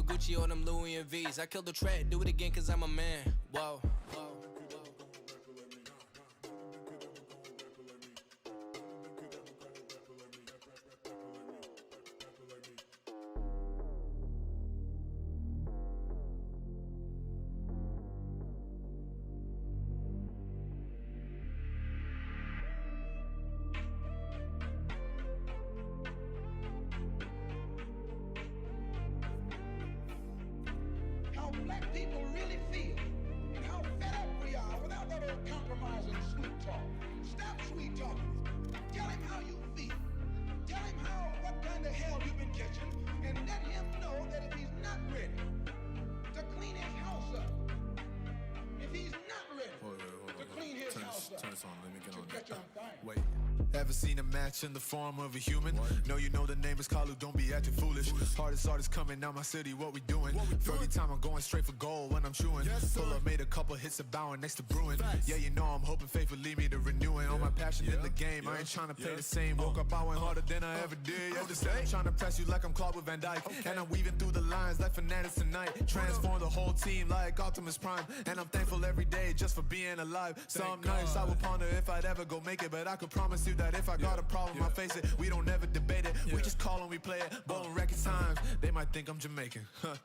Gucci or them Louis and V's. I killed the track, do it again cause I'm a man. Whoa. Ever seen a match in the form of a human? No, you know the name is Kalu, don't be acting foolish. Hardest artists coming out my city, what we doing? Every time I'm going straight for gold when I'm chewing. Pull up, made a couple hits of bowing next to brewing. Yeah, you know I'm hoping fate will lead me to renewing. All my passion in the game, I ain't trying to play the same. Woke up, I went harder than I ever did yesterday. I'm trying to press you like I'm Claude with Van Dyke. And I'm weaving through the lines like fanatics tonight. Transform the whole team like Optimus Prime. And I'm thankful every day just for being alive. Some nights I will ponder if I'd ever go make it, but I could promise you that if I got a problem, I'll face it. We don't ever debate it. We just call and we play it. Bowling record times, they might think I'm Jamaican. Huh.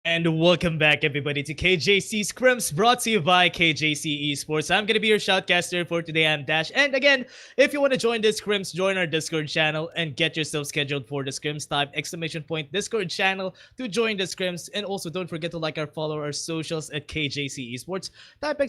And welcome back, everybody, to KJC Scrims, brought to you by KJC Esports. I'm going to be your shoutcaster for today. I'm Dash. And again, if you want to join the Scrims, join our Discord channel and get yourself scheduled for the Scrims. Type ! Discord channel to join the Scrims. And also, don't forget to like or follow our socials at KJC Esports. Type !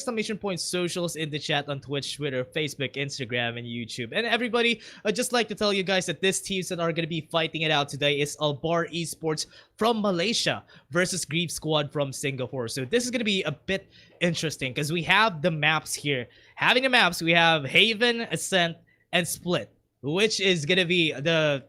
Socials in the chat on Twitch, Twitter, Facebook, Instagram, and YouTube. And everybody, I'd just like to tell you guys that this teams that are going to be fighting it out today is Barr Esports from Malaysia versus Grief Squad from Singapore. So this is going to be a bit interesting because we have the maps here. Having the maps, we have Haven, Ascent, and Split, which is going to be the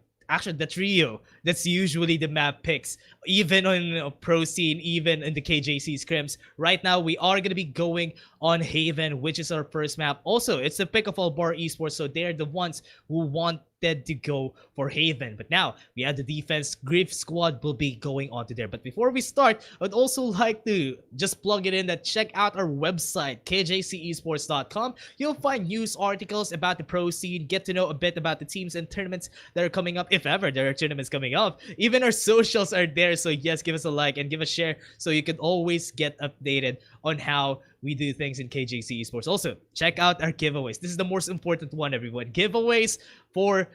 trio that's usually the map picks, even on pro scene, even in the KJC scrims. Right now, we are going to be going on Haven, which is our first map. Also, it's the pick of all Barr Esports, so they're the ones who wanted to go for Haven. But now, we have the defense. Grief Squad will be going on to there. But before we start, I'd also like to just plug it in that check out our website, kjcesports.com. You'll find news articles about the pro scene, get to know a bit about the teams and tournaments that are coming up, if ever there are tournaments coming up. Even our socials are there, so yes, give us a like and give a share so you can always get updated on how we do things in KJC Esports. Also, check out our giveaways. This is the most important one, everyone. Giveaways for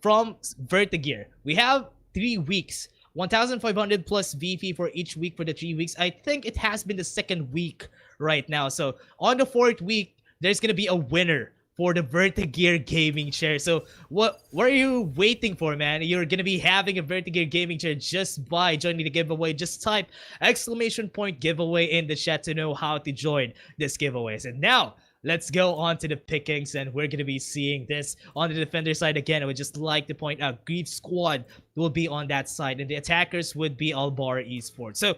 from Vertigear. We have 3 weeks. 1,500 plus VP for each week for the 3 weeks. I think it has been the second week right now. So on the 4th week, there's gonna be a winner for the Vertigear gaming chair. So what are you waiting for, man? You're gonna be having a Vertigear gaming chair just by joining the giveaway. Just type ! giveaway in the chat to know how to join this giveaways. And now let's go on to the pickings, and we're gonna be seeing this on the defender side again. I would just like to point out Grief Squad will be on that side, and the attackers would be Barr Esports. So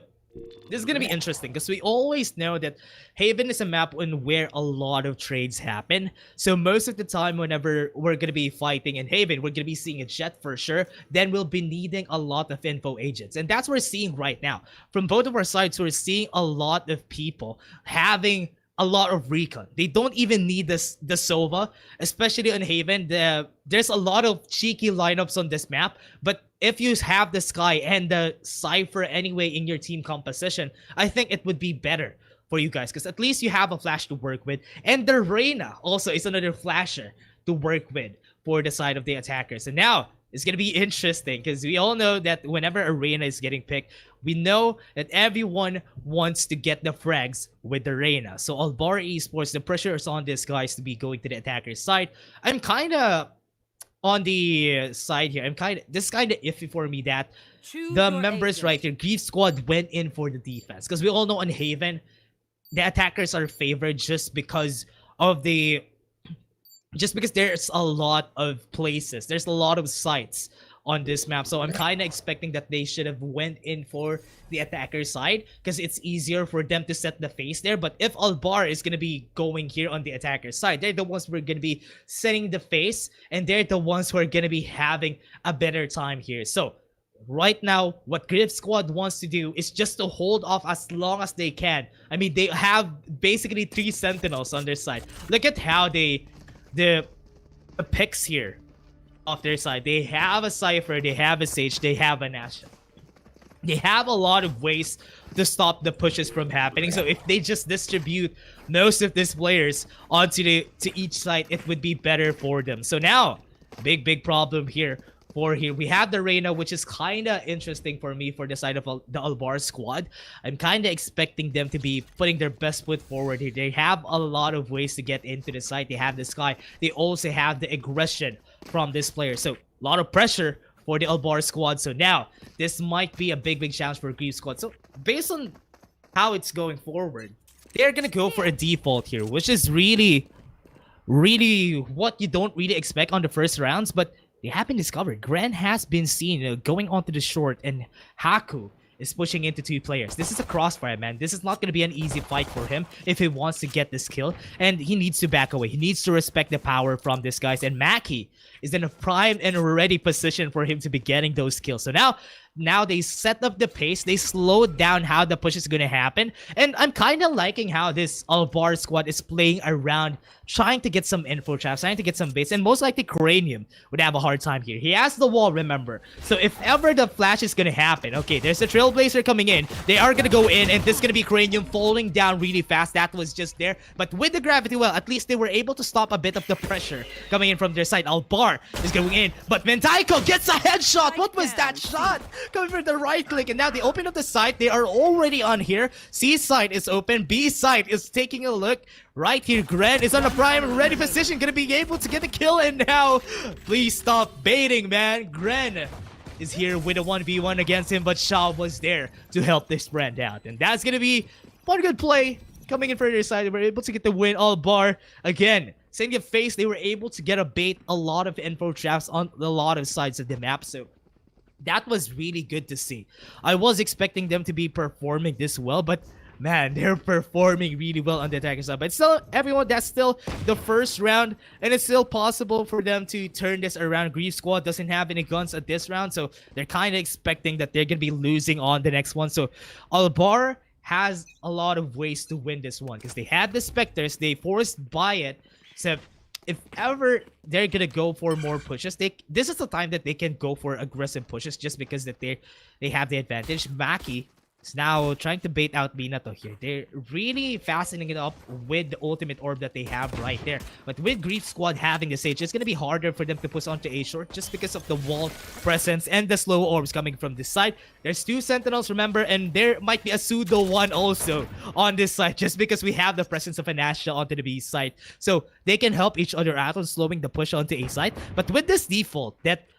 this is going to be interesting because we always know that Haven is a map where a lot of trades happen. So most of the time whenever we're going to be fighting in Haven, we're going to be seeing a jet for sure. Then we'll be needing a lot of info agents. And that's what we're seeing right now. From both of our sides, we're seeing a lot of people having a lot of recon. They don't even need the Sova, especially on Haven. There's a lot of cheeky lineups on this map, but if you have the Sky and the Cypher anyway in your team composition, I think it would be better for you guys because at least you have a flash to work with. And the Reyna also is another flasher to work with for the side of the attackers. And now it's going to be interesting because we all know that whenever a Reyna is getting picked, we know that everyone wants to get the frags with the Reyna. So Barr Esports, the pressure is on these guys to be going to the attacker's side. I'm kind of on the side here. This is kind of iffy for me that the members right here, Grief Squad, went in for the defense. Because we all know on Haven, the attackers are favored just because there's a lot of places. There's a lot of sites on this map. So I'm kind of expecting that they should have went in for the attacker side because it's easier for them to set the face there. But if Barr is going to be going here on the attacker side, they're the ones who are going to be setting the face, and they're the ones who are going to be having a better time here. So right now, what Griff Squad wants to do is just to hold off as long as they can. I mean, they have basically 3 sentinels on their side. Look at how the picks here off their side. They have a Cypher, they have a Sage, they have a Nash. They have a lot of ways to stop the pushes from happening. So if they just distribute most of these players onto each side, it would be better for them. So now, big problem here. We have the Reyna, which is kind of interesting for me for the side of the Barr squad. I'm kind of expecting them to be putting their best foot forward here. They have a lot of ways to get into the site. They have the Sky. They also have the aggression from this player. So a lot of pressure for the Barr squad. So now, this might be a big challenge for Grief Squad. So based on how it's going forward, they're going to go for a default here, which is really really what you don't really expect on the first rounds, but they have been discovered. Gren has been seen going onto the short, and Haku is pushing into 2 players. This is a crossfire, man. This is not going to be an easy fight for him if he wants to get this kill, and he needs to back away. He needs to respect the power from these guys, and Mackie is in a prime and ready position for him to be getting those kills. So now they set up the pace. They slowed down how the push is going to happen. And I'm kind of liking how this Barr squad is playing around, trying to get some info traps, trying to get some base. And most likely Cranium would have a hard time here. He has the wall, remember. So if ever the flash is going to happen, okay, there's a Trailblazer coming in. They are going to go in, and this is going to be Cranium falling down really fast. That was just there. But with the gravity well, at least they were able to stop a bit of the pressure coming in from their side. Barr is going in, but Mentaiko gets a headshot. What was that shot? Coming for the right click, and now they open up the site. They are already on here. C side is open. B side is taking a look. Right here, Gren is on a prime ready position, gonna be able to get the kill, and now please stop baiting, man. Gren is here with a 1v1 against him, but Shaw was there to help this brand out, and that's gonna be one good play coming in for their side. They were able to get the win. Barr again. Same get face, they were able to get a bait a lot of info traps on a lot of sides of the map, so that was really good to see. I was expecting them to be performing this well, but man, they're performing really well on the attacker side. But still, everyone, that's still the first round, and it's still possible for them to turn this around. Grief Squad doesn't have any guns at this round, so they're kind of expecting that they're going to be losing on the next one. So Barr has a lot of ways to win this one, because they had the Spectres, they forced by it, so if ever they're gonna go for more pushes, this is the time that they can go for aggressive pushes, just because that they have the advantage. Mackie is now trying to bait out Minato here. They're really fastening it up with the ultimate orb that they have right there. But with Grief Squad having the Sage, it's gonna be harder for them to push onto A short, just because of the wall presence and the slow orbs coming from this side. There's 2 Sentinels, remember, and there might be a pseudo one also on this side, just because we have the presence of an Asha onto the B side. So they can help each other out on slowing the push onto A side. But with this default that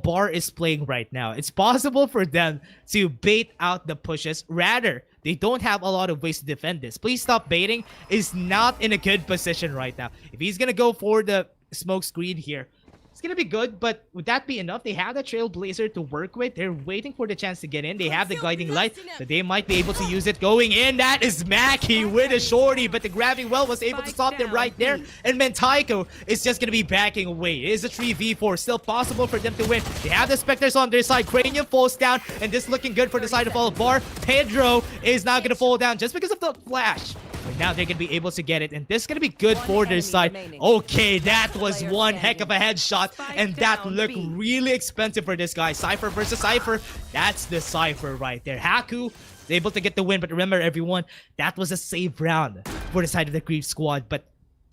Barr is playing right now, it's possible for them to bait out the pushes. Rather, they don't have a lot of ways to defend this. Please stop baiting is not in a good position right now. If he's gonna go for the smoke screen here, it's gonna be good, but would that be enough? They have the Trailblazer to work with. They're waiting for the chance to get in. They have the guiding light, so they might be able to use it going in. That is Mackie with a shorty, but the gravity well was able to stop them right there. And Mentaiko is just gonna be backing away. It is a 3v4, still possible for them to win. They have the Spectres on their side. Cranium falls down, and this looking good for the side of Barr. Pedro is now gonna fall down just because of the flash. But now they're going to be able to get it, and this is going to be good for their side. Okay, that was one heck of a headshot, and that looked really expensive for this guy. Cypher versus Cypher, that's the Cypher right there. Haku is able to get the win, but remember everyone, that was a save round for the side of the Grief Squad, but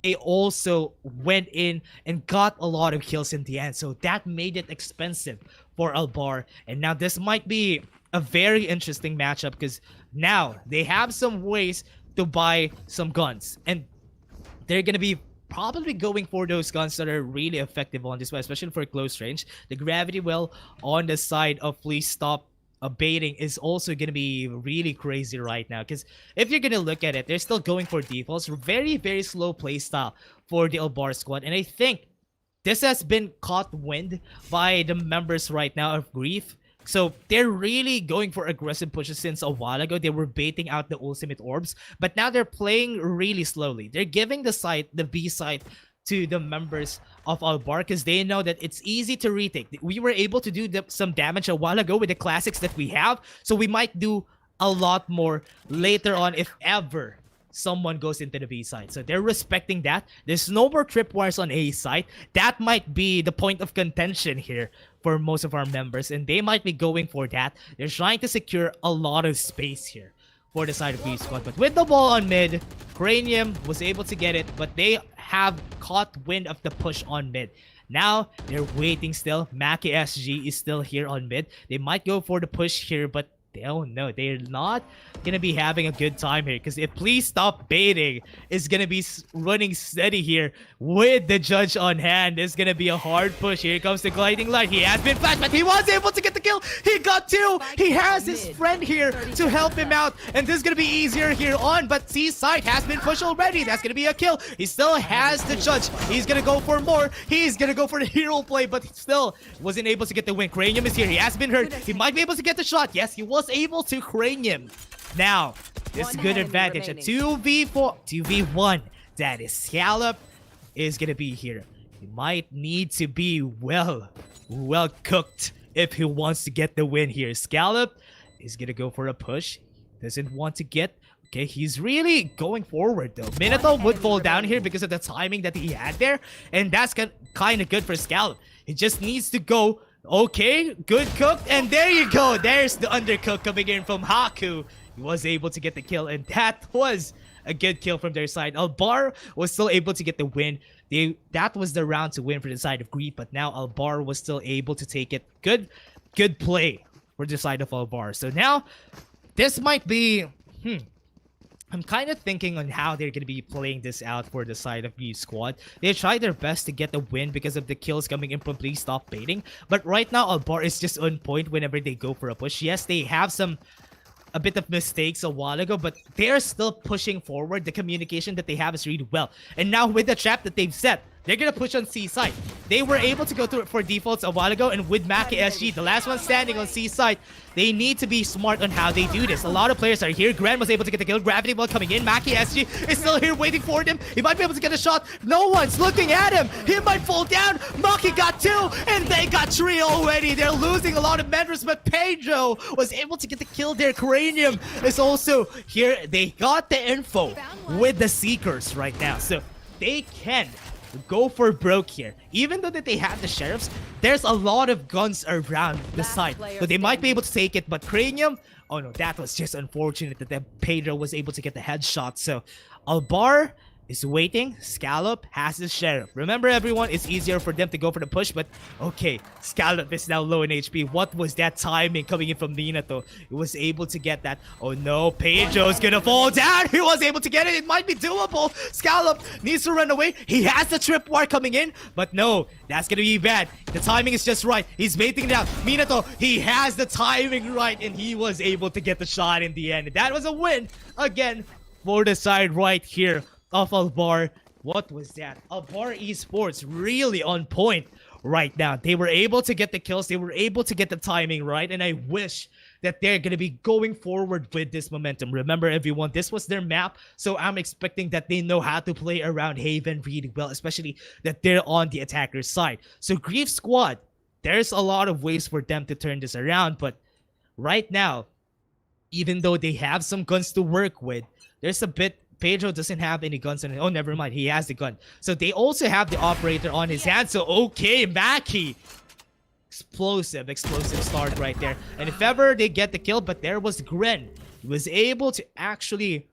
they also went in and got a lot of kills in the end, so that made it expensive for Barr. And now this might be a very interesting matchup, because now they have some ways to buy some guns, and they're gonna be probably going for those guns that are really effective on this one, especially for close range. The gravity well on the side of please stop baiting is also gonna be really crazy right now, because if you're gonna look at it, they're still going for defaults. Very slow play style for the Barr squad, and I think this has been caught wind by the members right now of Grief. So they're really going for aggressive pushes. Since a while ago they were baiting out the ultimate orbs, but now they're playing really slowly. They're giving the B side to the members of Barr, because they know that it's easy to retake. We were able to do some damage a while ago with the classics that we have, so we might do a lot more later on if ever someone goes into the B side. So they're respecting that. There's no more tripwires on A side. That might be the point of contention here for most of our members, and they might be going for that. They're trying to secure a lot of space here for the side of B squad. But with the ball on mid, Cranium was able to get it, but they have caught wind of the push on mid. Now they're waiting still. Mackie SG is still here on mid. They might go for the push here, but Oh no, they're not gonna be having a good time here, because if Please Stop Baiting is gonna be running steady here with the judge on hand, it's gonna be a hard push. Here comes the gliding light. He has been flashed, but he was able to get the kill. He got 2. He has his friend here to help him out, and this is gonna be easier here on, but Seaside has been pushed already. That's gonna be a kill. He still has the judge. He's gonna go for more. He's gonna go for the hero play, but still wasn't able to get the win. Cranium is here. He has been hurt. He might be able to get the shot. Yes, he was able to cranium. Now, this is a good advantage. A 2v4, 2v1. That is Scallop is gonna be here. He might need to be well cooked if he wants to get the win here. Scallop is gonna go for a push. Doesn't want to get. Okay, he's really going forward though. Minato would fall down here because of the timing that he had there, and that's kind of good for Scallop. He just needs to go. Okay, good cooked, and there you go. There's the undercook coming in from Haku. He was able to get the kill, and that was a good kill from their side. Barr was still able to get the win. That was the round to win for the side of Greed, but now Barr was still able to take it. Good play for the side of Barr. So now, this might be... I'm kind of thinking on how they're going to be playing this out for the side of the squad. They tried their best to get the win because of the kills coming in from Please Stop Baiting. But right now, Barr is just on point whenever they go for a push. Yes, they have a bit of mistakes a while ago, but they're still pushing forward. The communication that they have is really well. And now with the trap that they've set, they're gonna push on C side. They were able to go through it for defaults a while ago, and with Maki SG, the last one standing on C side, they need to be smart on how they do this. A lot of players are here. Grand was able to get the kill. Gravity Ball coming in. Maki SG is still here waiting for him. He might be able to get a shot. No one's looking at him. He might fall down. Maki got 2, and they got 3 already. They're losing a lot of members, but Pedro was able to get the kill there. Cranium is also here. They got the info with the Seekers right now, so they can go for broke here. Even though that they have the sheriffs, there's a lot of guns around the side, so they might be able to take it. But Cranium, oh no, that was just unfortunate that Pedro was able to get the headshot. So Barr is waiting. Scallop has the sheriff. Remember everyone, it's easier for them to go for the push, but okay, Scallop is now low in HP. What was that timing coming in from Minato? He was able to get that. Oh no, Pedro's gonna fall down. He was able to get it. It might be doable. Scallop needs to run away. He has the tripwire coming in, but no, that's gonna be bad. The timing is just right. He's baiting it out. Minato, he has the timing right, and he was able to get the shot in the end. That was a win again for the side right here of Barr. What was that? Barr Esports really on point right now. They were able to get the kills. They were able to get the timing right, and I wish that they're going to be going forward with this momentum. Remember everyone, this was their map, so I'm expecting that they know how to play around Haven really well, especially that they're on the attacker's side. So Grief Squad, there's a lot of ways for them to turn this around, but right now, even though they have some guns to work with, there's a bit... Pedro doesn't have any guns on it. Oh, never mind. He has the gun. So they also have the operator on his hand. So, okay, Maki. Explosive start right there. And if ever they get the kill, but there was Gren. He was able to actually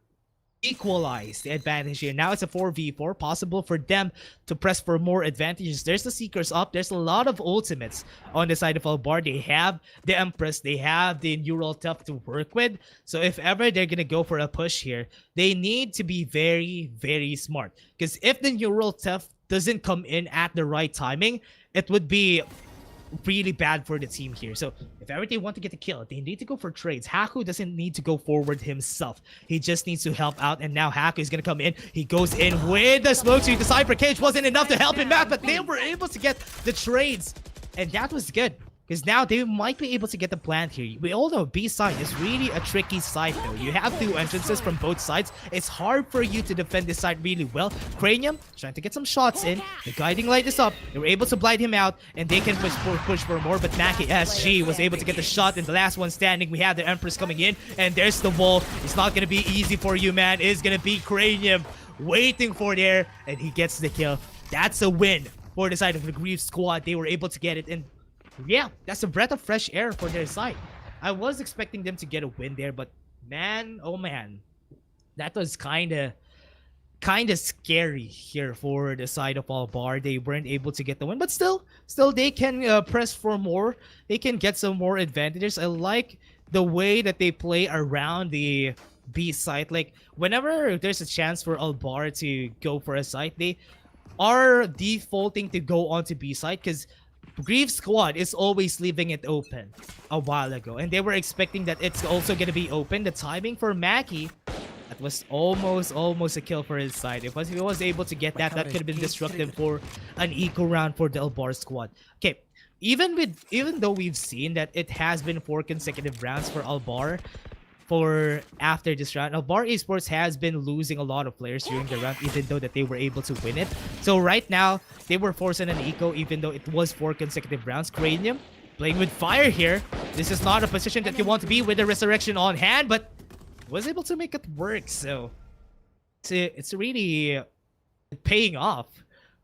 equalize the advantage here. Now it's a 4v4, possible for them to press for more advantages. There's the Seekers up. There's a lot of ultimates on the side of Barr. They have the Empress. They have the Neural Tough to work with. So if ever they're gonna go for a push here, they need to be very, very smart. Because if the Neural Tough doesn't come in at the right timing, it would be really bad for the team here. So if ever they want to get the kill, they need to go for trades. Haku doesn't need to go forward himself. He just needs to help out, and now Haku is gonna come in. He goes in with the smoke screen. The Cypher Cage wasn't enough to help him out, but they were able to get the trades, and that was good. Because now they might be able to get the plant here. We all know B side is really a tricky side though. You have 2 entrances from both sides. It's hard for you to defend this side really well. Cranium trying to get some shots in. The guiding light is up. They were able to blind him out, and they can push for more. But Maki SG was able to get the shot, and the last one standing. We have the Empress coming in, and there's the wall. It's not going to be easy for you, man. It's going to be Cranium waiting for there, and he gets the kill. That's a win for the side of the Grief Squad. They were able to get it, and yeah, that's a breath of fresh air for their side. I was expecting them to get a win there, but man, oh man, that was kind of scary here for the side of Barr. They weren't able to get the win, but still they can press for more. They can get some more advantages. I like the way that they play around the B site. Like whenever there's a chance for Albar to go for a site, they are defaulting to go onto B site because Grief Squad is always leaving it open a while ago, and they were expecting that it's also gonna be open. The timing for Mackie, that was almost a kill for his side. If he was able to get that, that could have been destructive for an eco round for the Albar squad. Okay, even though we've seen that it has been 4 consecutive rounds for Albar for after this round, Albar Esports has been losing a lot of players during the round, even though that they were able to win it. So right now, they were forcing an eco, even though it was 4 consecutive rounds. Cranium playing with fire here. This is not a position that you want to be with the resurrection on hand, but was able to make it work. So it's really paying off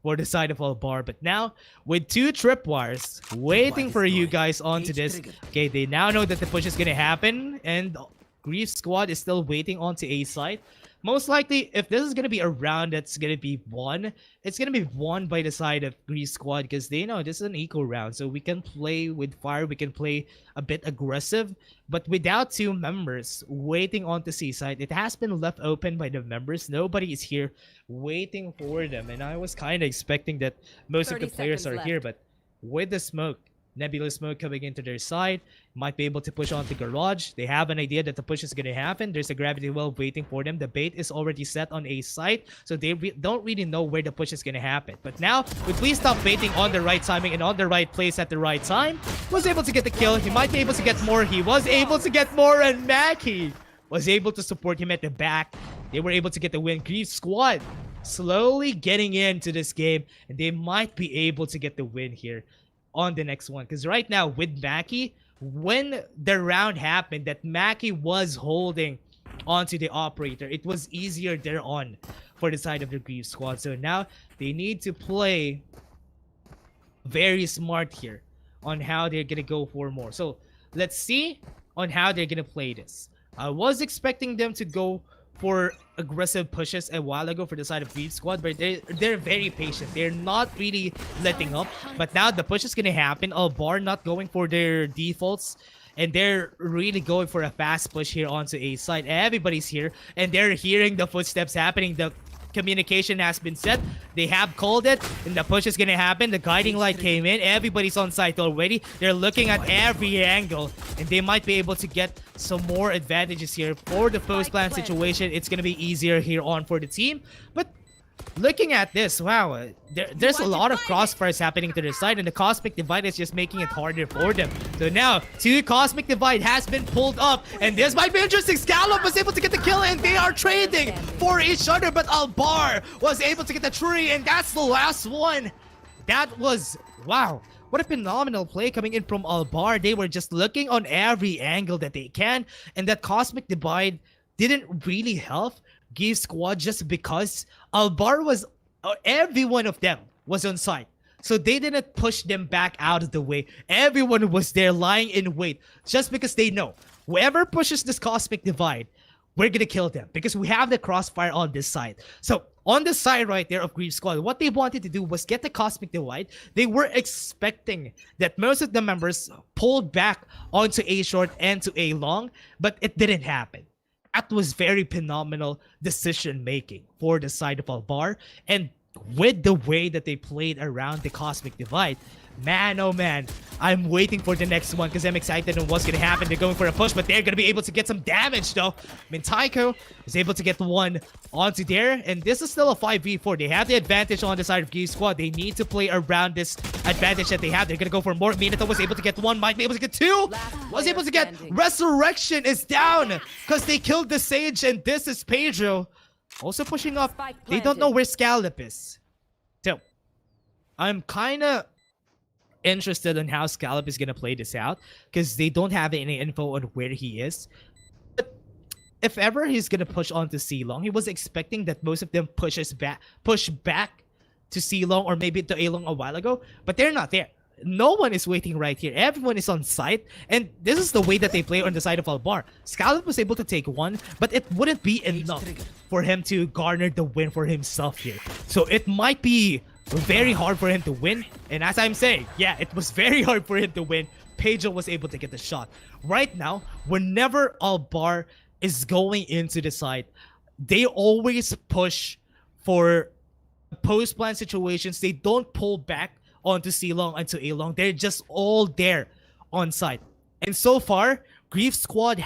for the side of Albar. But now with 2 tripwires waiting for you guys onto this, okay, they now know that the push is gonna happen, and Grief Squad is still waiting onto A side. Most likely, if this is gonna be a round that's gonna be won, it's gonna be won by the side of Grief Squad because they know this is an eco round, so we can play with fire, we can play a bit aggressive. But without 2 members waiting on the C side, it has been left open by the members. Nobody is here waiting for them, and I was kind of expecting that most of the players are here, but with the smoke, Nebula smoke coming into their side, might be able to push onto garage. They have an idea that the push is going to happen. There's a gravity well waiting for them. The bait is already set on A side, so they don't really know where the push is going to happen. But now, with Please Stop Baiting on the right timing and on the right place at the right time, was able to get the kill. He might be able to get more. He was able to get more, and Mackie was able to support him at the back. They were able to get the win. Grief Squad slowly getting into this game, and they might be able to get the win here on the next one. Because right now with Mackie, when the round happened that Mackie was holding onto the operator, it was easier there on for the side of the Grief Squad. So now they need to play very smart here on how they're gonna go for more. So let's see on how they're gonna play this. I was expecting them to go for aggressive pushes a while ago for the side of Grief Squad, but they're very patient. They're not really letting up. But now the push is gonna happen. Albar not going for their defaults, and they're really going for a fast push here onto A side. Everybody's here, and they're hearing the footsteps happening. The communication has been set. They have called it, and the push is gonna happen. The guiding light came in. Everybody's on site already. They're looking at every angle, and they might be able to get some more advantages here for the post-plan situation. It's gonna be easier here on for the team. But looking at this, wow, there's a lot of crossfires happening to their side, and the Cosmic Divide is just making it harder for them. So now, 2 Cosmic Divide has been pulled up, and this might be interesting. Scallop was able to get the kill, and they are trading for each other, but Albar was able to get the tree, and that's the last one. That was, wow, what a phenomenal play coming in from Albar. They were just looking on every angle that they can, and that Cosmic Divide didn't really help Grief Squad just because Albar was, every one of them was on site. So they didn't push them back out of the way. Everyone was there lying in wait just because they know whoever pushes this Cosmic Divide, we're gonna kill them because we have the crossfire on this side. So on the side right there of Grief Squad, what they wanted to do was get the Cosmic Divide. They were expecting that most of the members pulled back onto A short and to A long, but it didn't happen. That was very phenomenal decision making for the side of Albar, and with the way that they played around the Cosmic Divide, man, oh man, I'm waiting for the next one because I'm excited on what's gonna happen. They're going for a push, but they're gonna be able to get some damage though. Mintaiko is able to get one onto there, and this is still a 5v4. They have the advantage on the side of Grief Squad. They need to play around this advantage that they have. They're gonna go for more. Minato was able to get 1, might be able to get 2, was able to get Resurrection is down because they killed the Sage, and this is Pedro also pushing up. They don't know where Scallop is. So I'm kind of interested in how Scallop is gonna play this out because they don't have any info on where he is. But if ever he's gonna push on to C long, he was expecting that most of them push back to C long or maybe to A long a while ago, but they're not there. No one is waiting right here. Everyone is on site, and this is the way that they play on the side of Albar. Scallop was able to take 1, but it wouldn't be enough for him to garner the win for himself here. So it might be very hard for him to win, and as I'm saying, yeah, it was very hard for him to win. Pedro was able to get the shot. Right now, whenever Barr is going into the site, they always push for post-plan situations. They don't pull back onto C-Long, onto A-Long. They're just all there on site. And so far, Grief Squad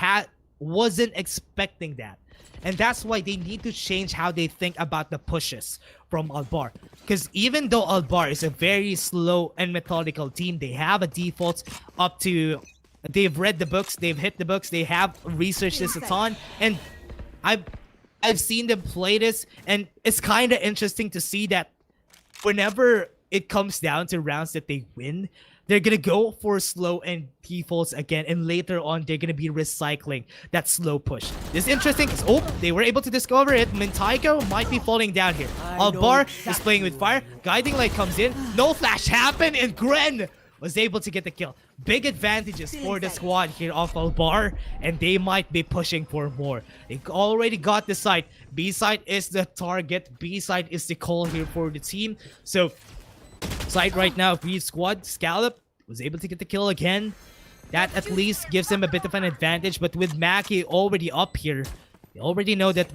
wasn't expecting that. And that's why they need to change how they think about the pushes from Barr. Because even though Barr is a very slow and methodical team, they have a default up to... They've read the books, they've hit the books, they have researched this a ton. And I've seen them play this, and it's kind of interesting to see that whenever it comes down to rounds that they win, they're gonna go for slow and defaults again, and later on they're gonna be recycling that slow push. This is interesting because they were able to discover it. Mintaiko might be falling down here. Barr is playing with fire. Guiding light comes in. No flash happened, and Gren was able to get the kill. Big advantages for the squad here off Barr, and they might be pushing for more. They already got the site. B side is the target. B side is the call here for the team. So side right now, Grief Squad, Scallop was able to get the kill again. That at least gives them a bit of an advantage, but with Mackie already up here, they already know that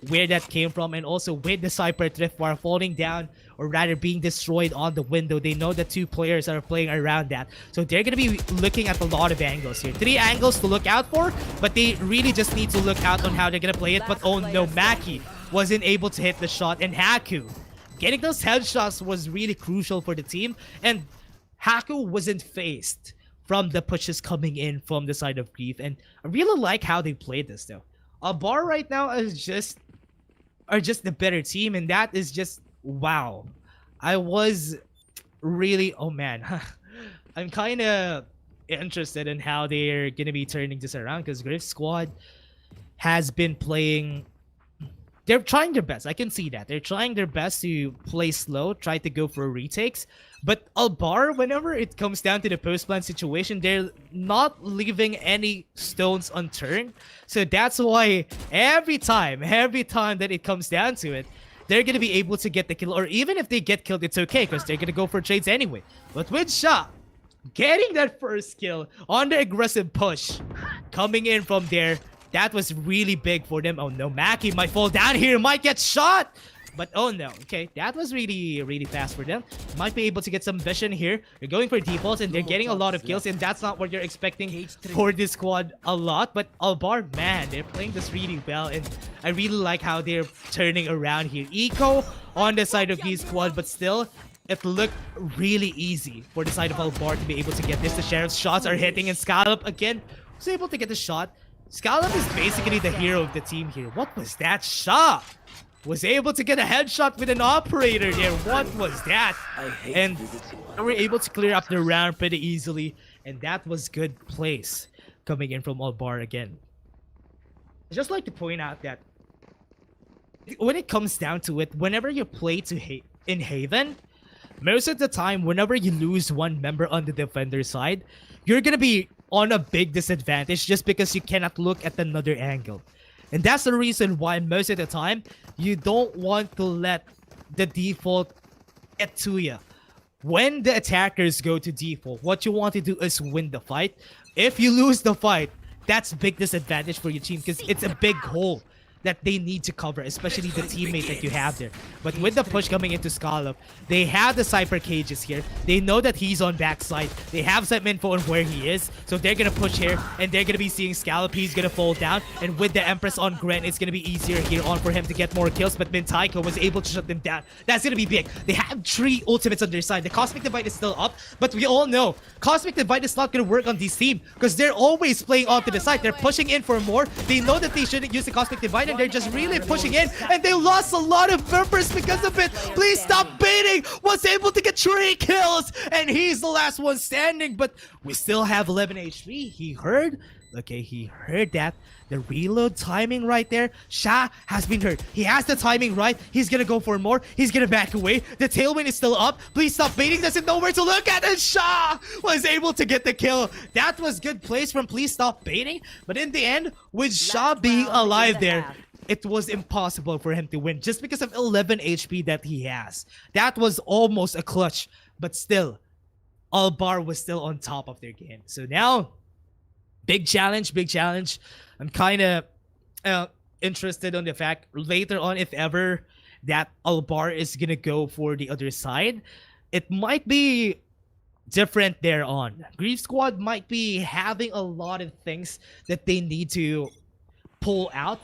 where that came from, and also with the Cypher Drift Bar falling down, or rather being destroyed on the window, they know that two players are playing around that. So they're going to be looking at a lot of angles here. 3 angles to look out for, but they really just need to look out on how they're going to play it. But oh no, Mackie wasn't able to hit the shot, and Haku getting those headshots was really crucial for the team, and Haku wasn't phased from the pushes coming in from the side of Grief, and I really like how they played this though. Barr right now are just the better team, and that is just wow. I was really, oh man, I'm kind of interested in how they're gonna be turning this around, because Griff Squad has been playing. They're trying their best. I can see that. They're trying their best to play slow, try to go for retakes. But Barr, whenever it comes down to the post-plan situation, they're not leaving any stones unturned. So that's why every time that it comes down to it, they're going to be able to get the kill. Or even if they get killed, it's okay, because they're going to go for trades anyway. But with Sha getting that first kill on the aggressive push, coming in from there, that was really big for them. Oh no, Mackie might fall down here, might get shot. But oh no, okay, that was really fast for them. Might be able to get some vision here. They're going for defaults, and they're getting a lot of kills, and that's not what you're expecting for this squad a lot. But Barr, man, they're playing this really well, and I really like how they're turning around here. Eco on the side of the squad, but still, it looked really easy for the side of Barr to be able to get this. The Sheriff's shots are hitting, and Scallop again was able to get the shot. Scallop is basically the hero of the team here. What was that shot? Was able to get a headshot with an operator there. What was that? And they were able to clear up the round pretty easily. And that was good place coming in from Barr again. I'd just like to point out that when it comes down to it, whenever you play in Haven, most of the time, whenever you lose one member on the defender side, you're gonna be on a big disadvantage just because you cannot look at another angle. And that's the reason why most of the time, you don't want to let the default get to you. When the attackers go to default, what you want to do is win the fight. If you lose the fight, that's a big disadvantage for your team, because it's a big hole that they need to cover, especially the teammate that you have there. But with the push coming into Scallop, they have the Cypher cages here. They know that he's on backside. They have some info on where he is. So they're gonna push here, and they're gonna be seeing Scallop. He's gonna fall down. And with the Empress on Gren, it's gonna be easier here on for him to get more kills. But Mintaiko was able to shut them down. That's gonna be big. They have 3 ultimates on their side. The Cosmic Divide is still up, but we all know Cosmic Divide is not gonna work on this team, because they're always playing onto the side. They're pushing in for more. They know that they shouldn't use the Cosmic Divide, and they're just really pushing in, and they lost a lot of members because of it. Please stop baiting. Was able to get 3 kills, and he's the last one standing, but we still have 11 HP. He heard. Okay, he heard that. The reload timing right there. Sha has been hurt. He has the timing right. He's gonna go for more. He's gonna back away. The tailwind is still up. Please stop baiting. Doesn't know where to look at. And Sha was able to get the kill. That was good plays from Please Stop Baiting. But in the end, with Sha being alive there, it was impossible for him to win just because of 11 HP that he has. That was almost a clutch. But still, Albar was still on top of their game. So now, big challenge, big challenge. I'm kind of interested on the fact later on, if ever, that Albar is gonna go for the other side. It might be different there on. Grief Squad might be having a lot of things that they need to pull out.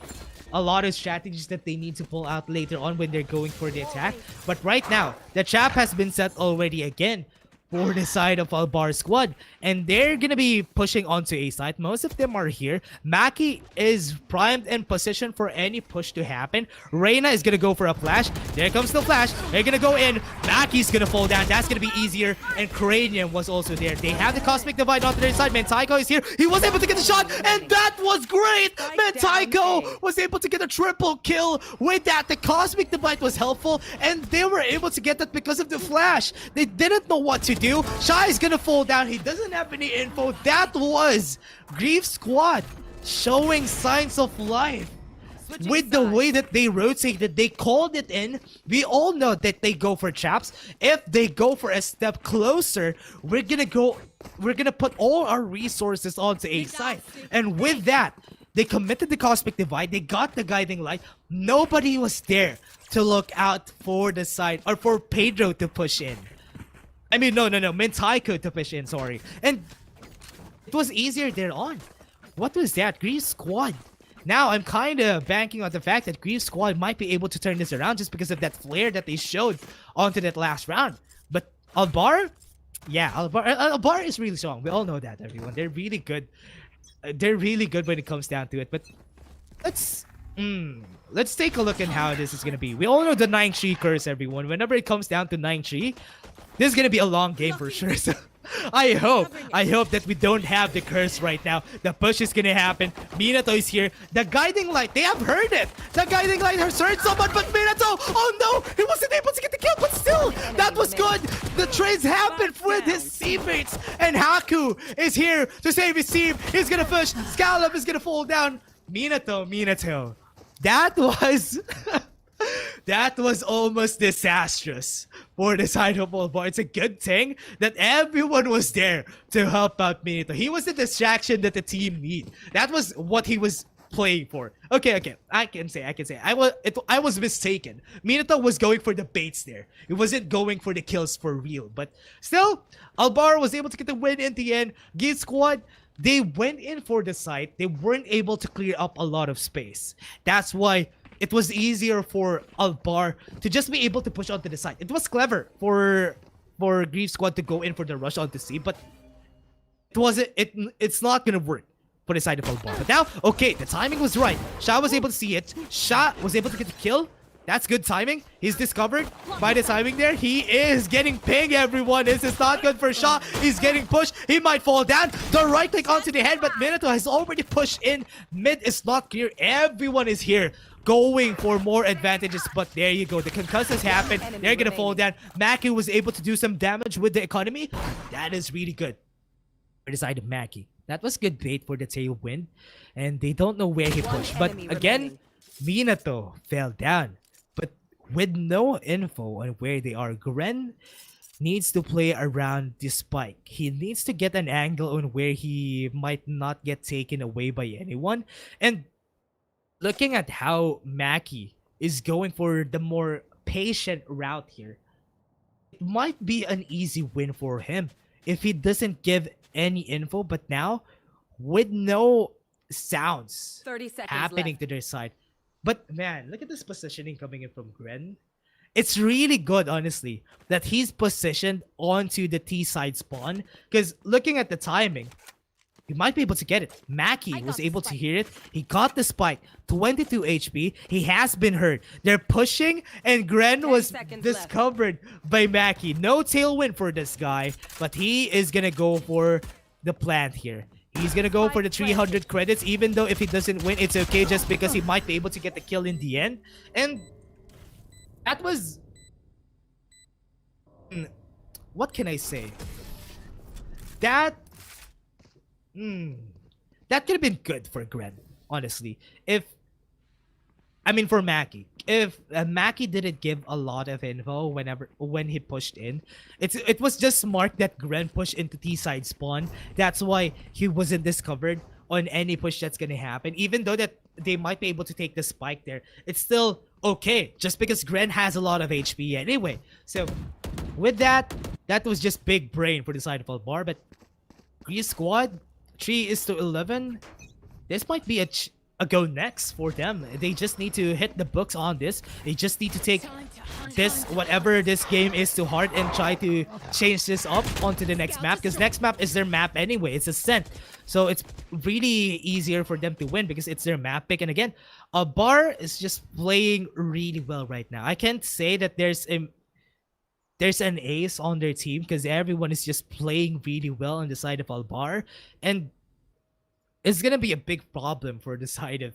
A lot of strategies that they need to pull out later on when they're going for the attack. But right now, the trap has been set already again for the side of Albar squad, and they're gonna be pushing onto A side. Most of them are here. Maki is primed and positioned for any push to happen. Reyna is gonna go for a flash. There comes the flash. They're gonna go in. Maki's gonna fall down. That's gonna be easier. And Cranium was also there. They have the Cosmic Divide onto their side. Mentaiko is here. He was able to get the shot, and that was great. Mentaiko was able to get a triple kill with that. The Cosmic Divide was helpful, and they were able to get that because of the flash. They didn't know what to do. Shy is gonna fall down. He doesn't have any info. That was Grief Squad showing signs of life with the way that they rotated. They called it in. We all know that they go for traps. If they go for a step closer, we're gonna put all our resources onto A side. And with that, they committed the Cosmic Divide. They got the Guiding Light. Nobody was there to look out for the side or for Pedro to push in. I mean, no, Mentaiko to push in, sorry. And it was easier there on. What was that? Grief Squad. Now, I'm kind of banking on the fact that Grief Squad might be able to turn this around just because of that flare that they showed onto that last round. But Albar? Yeah, Albar is really strong. We all know that, everyone. They're really good. They're really good when it comes down to it. But let's take a look at how this is going to be. We all know the 9-3 curse, everyone. Whenever it comes down to 9-3, this is going to be a long game for sure. So I hope that we don't have the curse right now. The push is going to happen. Minato is here. The Guiding Light, they have heard it. The Guiding Light has heard someone, but Minato, oh no, he wasn't able to get the kill, but still, that was good. The trades happened with his teammates, and Haku is here to save his team. He's going to push. Scallop is going to fall down. Minato. That was... that was almost disastrous for the side of Albar. It's a good thing that everyone was there to help out Minato. He was the distraction that the team need. That was what he was playing for. Okay. I can say. I was mistaken. Minato was going for the baits there. He wasn't going for the kills for real. But still, Albar was able to get the win in the end. Geek Squad, they went in for the site. They weren't able to clear up a lot of space. That's why it was easier for Albar to just be able to push onto the side. It was clever for Grief Squad to go in for the rush onto C, but it's not gonna work for the side of Albar. But now, okay, the timing was right. Sha was able to see it. Sha was able to get the kill. That's good timing. He's discovered by the timing there. He is getting pinged, everyone. This is not good for Sha. He's getting pushed. He might fall down. The right click onto the head, but Minato has already pushed in. Mid is not clear. Everyone is here going for more advantages, but there you go. The concussives happen. They're gonna fall down. Maki was able to do some damage with the economy. That is really good for the side of Maki. That was good bait for the tailwind, and they don't know where he pushed. But again, Minato fell down. But with no info on where they are, Gren needs to play around the spike. He needs to get an angle on where he might not get taken away by anyone. And looking at how Maki is going for the more patient route here, it might be an easy win for him if he doesn't give any info. But now, with no sounds 30 seconds happening left to their side. But man, look at this positioning coming in from Gren. It's really good, honestly, that he's positioned onto the T side spawn. Because looking at the timing, he might be able to get it. Maki was able to hear it. He got the spike. 22 HP. He has been hurt. They're pushing, and Gren was discovered by Maki. No tailwind for this guy, but he is gonna go for the plant here. He's gonna go for the 300 credits, even though if he doesn't win, it's okay, just because he might be able to get the kill in the end. And that was... what can I say? That could have been good for Gren, honestly. If I mean, for Mackie, if Mackie didn't give a lot of info when he pushed in, it was just smart that Gren pushed into T side spawn. That's why he wasn't discovered on any push that's gonna happen. Even though that they might be able to take the spike there, it's still okay. Just because Gren has a lot of HP anyway. So with that, that was just big brain for the side of Barr. But Grease squad 3-11. This might be a go next for them. They just need to hit the books on this. They just need to take this, whatever this game is, to heart and try to change this up onto the next map, because next map is their map anyway. It's Ascent, so it's really easier for them to win because it's their map pick. And again, Barr is just playing really well right now. I can't say that there's an ace on their team because everyone is just playing really well on the side of Albar, and it's gonna be a big problem for the side of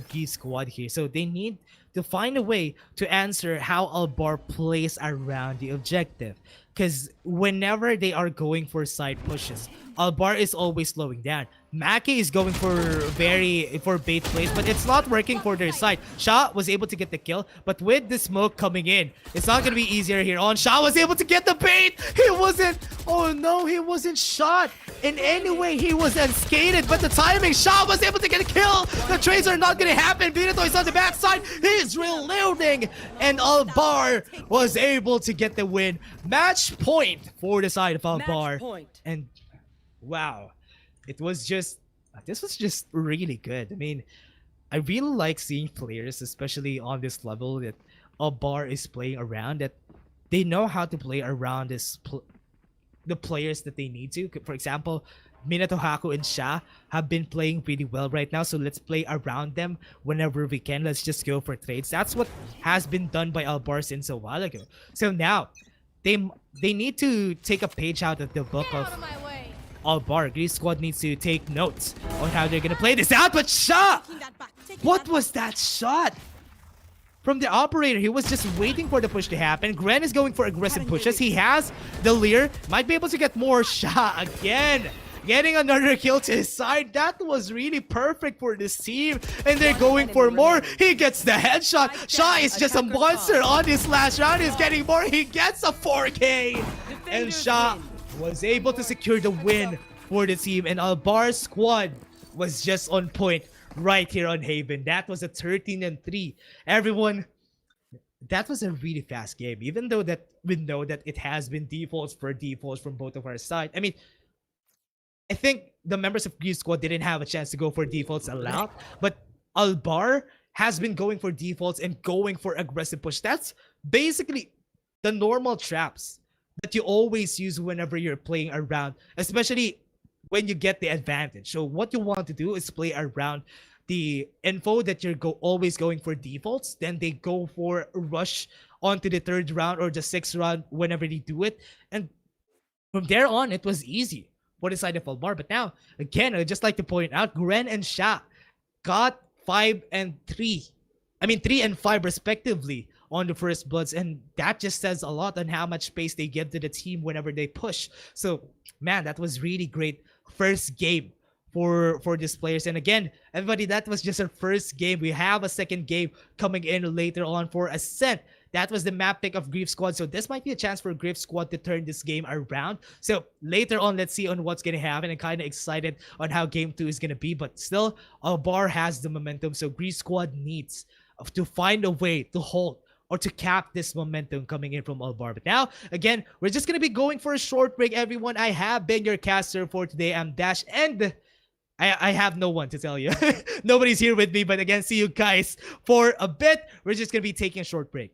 Geese squad here. So they need to find a way to answer how Albar plays around the objective, because whenever they are going for side pushes, Albar is always slowing down. Mackie is going for bait plays, but it's not working for their side. Sha was able to get the kill, but with the smoke coming in, it's not gonna be easier here on. Sha was able to get the bait. He wasn't shot in any way. He was unscathed, but the timing, Sha was able to get a kill. The trades are not gonna happen. Benito is on the backside. He's reloading, and Albar was able to get the win. Match point for the side of Albar. And wow. This was just really good. I mean, I really like seeing players, especially on this level, that Barr is playing around, that they know how to play around the players that they need to. For example, Minato, Haku, and Sha have been playing really well right now, so let's play around them whenever we can. Let's just go for trades. That's what has been done by Albar since a while ago. So now, they need to take a page out of the book of Albar. Grease squad needs to take notes on how they're gonna play this out. But Sha! What was that shot? From the operator, he was just waiting for the push to happen. Gren is going for aggressive pushes. He has the Leer. Might be able to get more. Sha again, getting another kill to his side. That was really perfect for this team. And they're going for more. He gets the headshot. Sha is just a monster on this last round. He's getting more. He gets a 4K. And Sha was able to secure the win for the team, and Albar's squad was just on point right here on Haven. That was a 13-3. Everyone, that was a really fast game, even though that we know that it has been defaults from both of our side. I mean, I think the members of Grease squad didn't have a chance to go for defaults a lot, but Albar has been going for defaults and going for aggressive push. That's basically the normal traps that you always use whenever you're playing around, especially when you get the advantage. So what you want to do is play around the info that you're always going for defaults. Then they go for a rush onto the 3rd round or the 6th round whenever they do it. And from there on, it was easy for the side of Albar. But now, again, I'd just like to point out, Gren and Sha got 5 and 3. I mean, 3 and 5 respectively on the first bloods, and that just says a lot on how much space they give to the team whenever they push. So man, that was really great first game for these players. And again, everybody, that was just our first game. We have a second game coming in later on for Ascent. That was the map pick of Grief Squad, so this might be a chance for Grief Squad to turn this game around. So later on, let's see on what's gonna happen. I'm kind of excited on how game 2 is gonna be, but still, Barr has the momentum, so Grief Squad needs to find a way to hold or to cap this momentum coming in from Albar. But now, again, we're just going to be going for a short break, everyone. I have been your caster for today. I'm Dash, and I have no one to tell you. Nobody's here with me, but again, see you guys for a bit. We're just going to be taking a short break.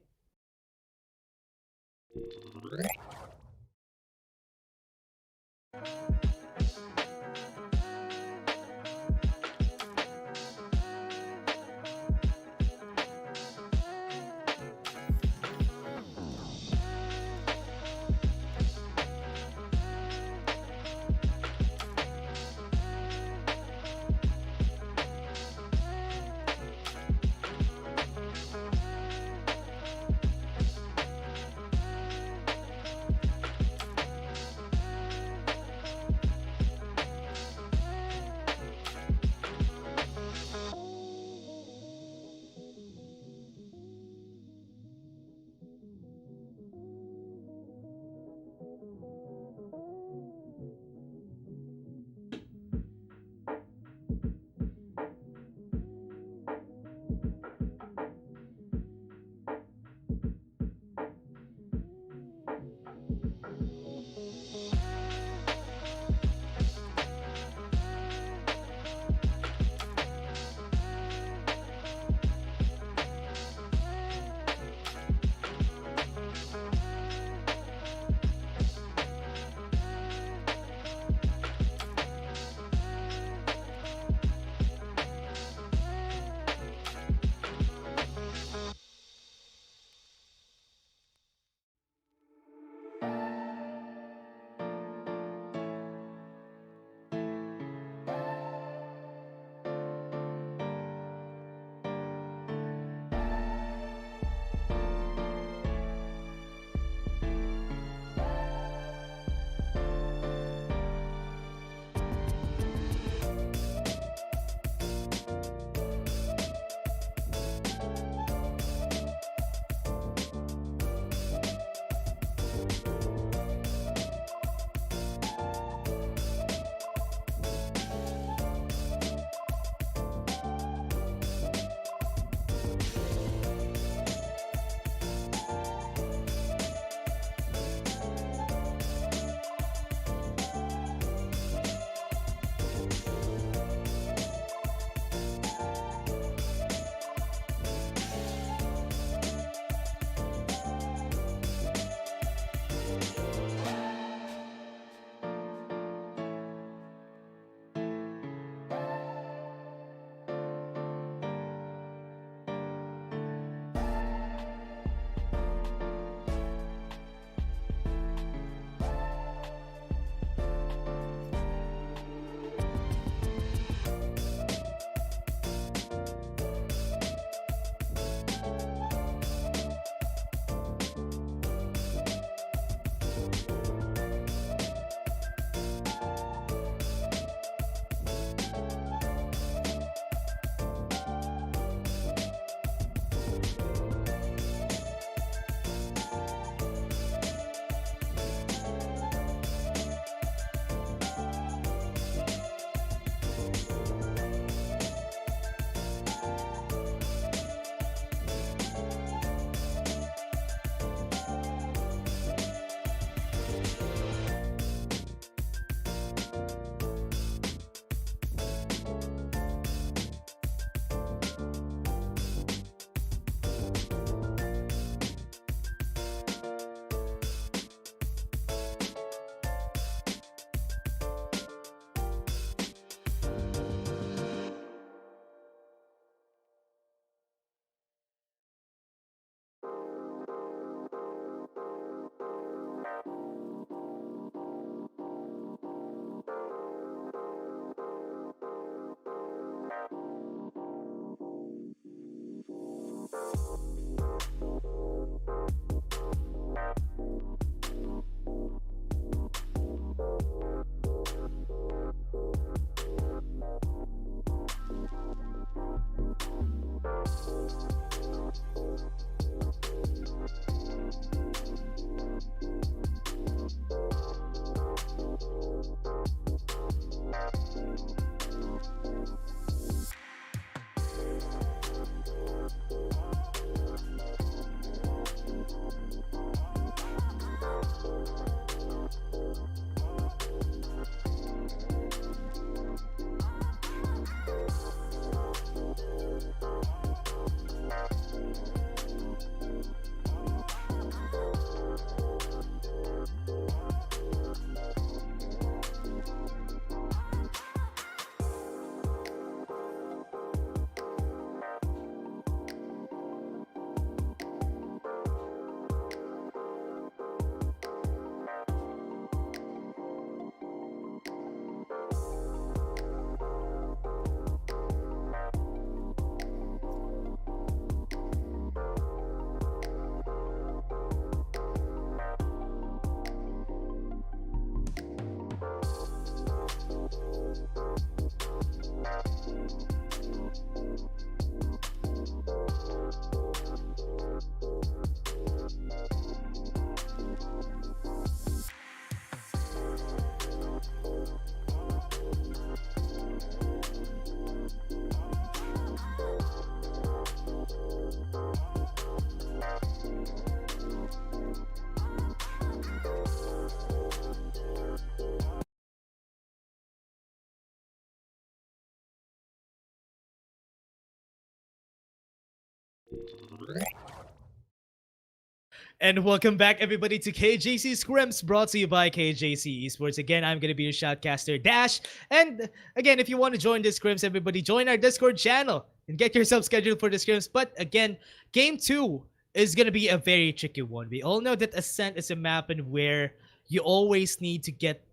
And welcome back, everybody, to KJC Scrims, brought to you by KJC Esports. Again, I'm going to be your shoutcaster, Dash. And again, if you want to join the Scrims, everybody, join our Discord channel and get yourself scheduled for the Scrims. But again, Game 2 is going to be a very tricky one. We all know that Ascent is a map and where you always need to get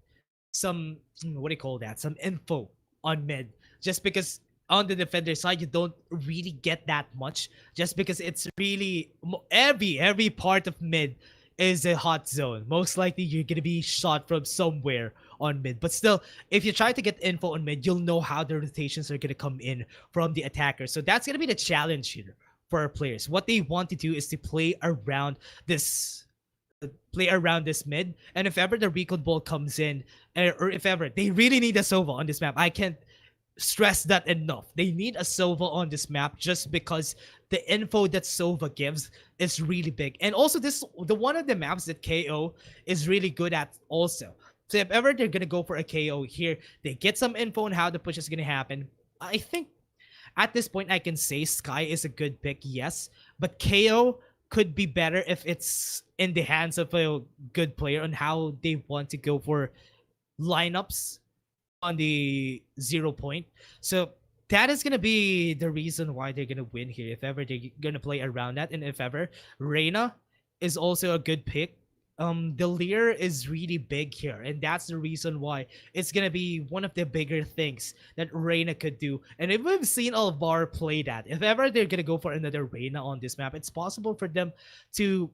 some, what do you call that, some info on mid. Just because on the defender side, you don't really get that much, just because it's really every part of mid is a hot zone. Most likely you're gonna be shot from somewhere on mid, but still, if you try to get info on mid, you'll know how the rotations are gonna come in from the attacker. So that's gonna be the challenge here for our players. What they want to do is to play around this mid, and if ever the recon ball comes in, or if ever they really need a Sova on this map, I can't stress that enough. They need a Sova on this map just because the info that Sova gives is really big. And also the one of the maps that KO is really good at also. So if ever they're gonna go for a KO here, they get some info on how the push is gonna happen. I think at this point I can say Sky is a good pick, yes, but KO could be better if it's in the hands of a good player on how they want to go for lineups on the 0 point. So that is gonna be the reason why they're gonna win here, if ever they're gonna play around that. And if ever, Reyna is also a good pick. The Lear is really big here, and that's the reason why it's gonna be one of the bigger things that Reyna could do. And if we've seen Barr play that, if ever they're gonna go for another Reyna on this map, it's possible for them to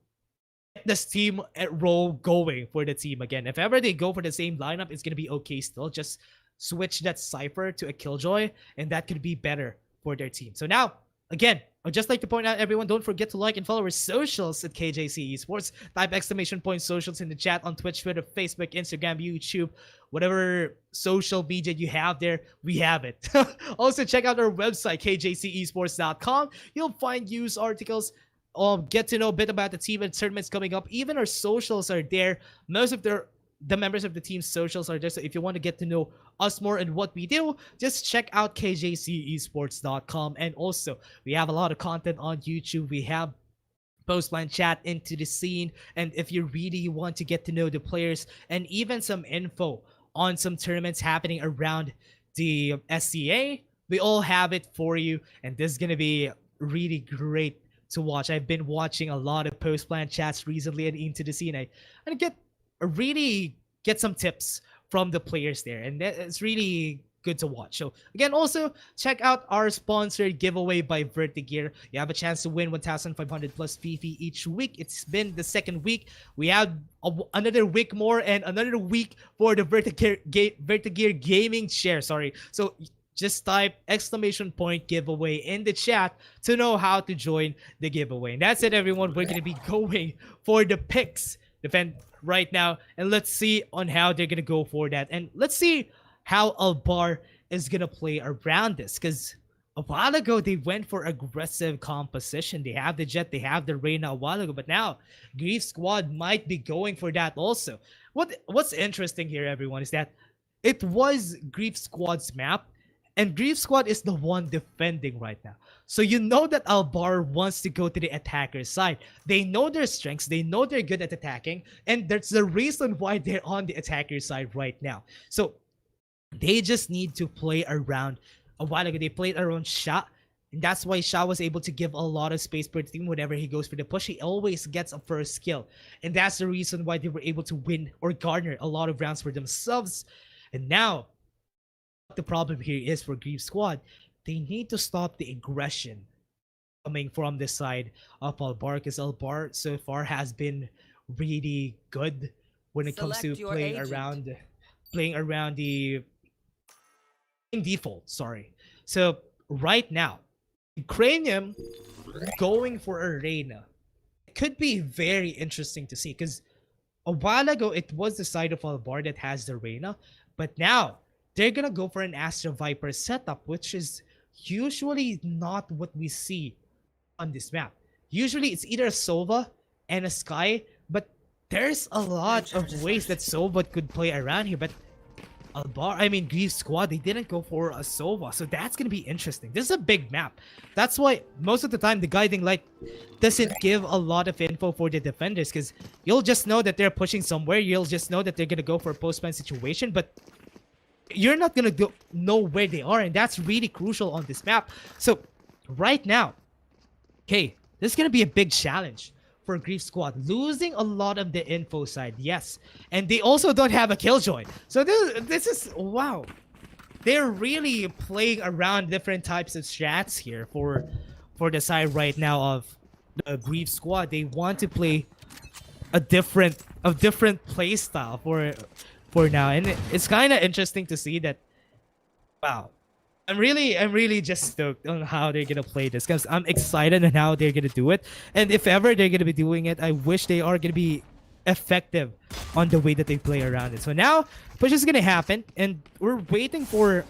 get this team role going for the team again. If ever they go for the same lineup, it's gonna be okay still. Just switch that Cypher to a Killjoy, and that could be better for their team. So now, again, I'd just like to point out, everyone, don't forget to like and follow our socials at KJC Esports. Type !! Socials in the chat on Twitch, Twitter, Facebook, Instagram, YouTube, whatever social media you have there, we have it. Also, check out our website, kjcesports.com. You'll find news articles, get to know a bit about the team and tournaments coming up. Even our socials are there. Most of the members of the team's socials are there. So if you want to get to know us more and what we do, just check out kjcesports.com. And also, we have a lot of content on YouTube. We have post-plan chat into the scene. And if you really want to get to know the players and even some info on some tournaments happening around the SCA, we all have it for you. And this is going to be really great to watch. I've been watching a lot of post-plan chats recently and into the scene. I really get some tips from the players there, and it's really good to watch. So again, also check out our sponsored giveaway by Vertigear. You have a chance to win 1,500 plus PP each week. It's been the second week. We have another week more and another week for the Vertigear gaming share. Sorry. So just type ! giveaway in the chat to know how to join the giveaway. And that's it, everyone. We're going to be going for the picks defend right now, and let's see on how they're gonna go for that, and let's see how Barr is gonna play around this, because a while ago they went for aggressive composition. They have the Jet, they have the Reyna a while ago, but now Grief Squad might be going for that also. What's interesting here, everyone, is that it was Grief Squad's map, and Grief Squad is the one defending right now. So you know that Barr wants to go to the attacker's side. They know their strengths, they know they're good at attacking, and that's the reason why they're on the attacker's side right now. So they just need to play around. A while ago, they played around Sha, and that's why Sha was able to give a lot of space per team whenever he goes for the push. He always gets a first kill, and that's the reason why they were able to win or garner a lot of rounds for themselves. And now, the problem here is for Grief Squad, they need to stop the aggression coming from the side of Barr, because Barr so far has been really good when it comes to playing around the in default. Sorry. So right now, Cranium going for Arena, it could be very interesting to see, because a while ago it was the side of Barr that has the Reyna, but now they're gonna go for an Astra Viper setup, which is usually not what we see on this map. Usually it's either a Sova and a Sky, but there's a lot of ways that Sova could play around here. But Grief Squad, they didn't go for a Sova, so that's gonna be interesting. This is a big map. That's why most of the time the guiding light doesn't give a lot of info for the defenders, because you'll just know that they're pushing somewhere. You'll just know that they're gonna go for a post-ban situation, but you're not gonna know where they are, and that's really crucial on this map. So right now, okay, this is gonna be a big challenge for Grief Squad, losing a lot of the info side, yes, and they also don't have a Killjoy. So this is wow, they're really playing around different types of strats here for the side right now of the Grief Squad. They want to play a different play style for now, and it's kind of interesting to see that. Wow, I'm really just stoked on how they're gonna play this, because I'm excited on how they're gonna do it. And if ever they're gonna be doing it, I wish they are gonna be effective on the way that they play around it. So now push is gonna happen, and we're waiting for.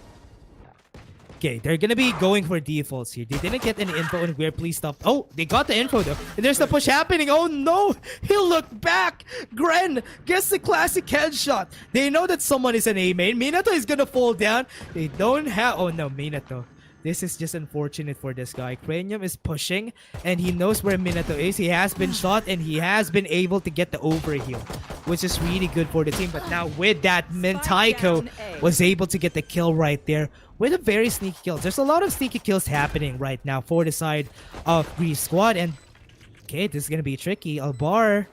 Okay, they're gonna be going for defaults here. They didn't get any info on where please stop. Oh, they got the info though. And there's the push happening. Oh no! He'll look back! Gren gets the classic headshot. They know that someone is an A main. Minato is gonna fall down. They don't have. Oh no, Minato. This is just unfortunate for this guy. Cranium is pushing, and he knows where Minato is. He has been shot, and he has been able to get the overheal, which is really good for the team. But now with that, Mentaiko was able to get the kill right there with a very sneaky kill. There's a lot of sneaky kills happening right now for the side of Grief Squad. And okay, this is going to be tricky. Barr,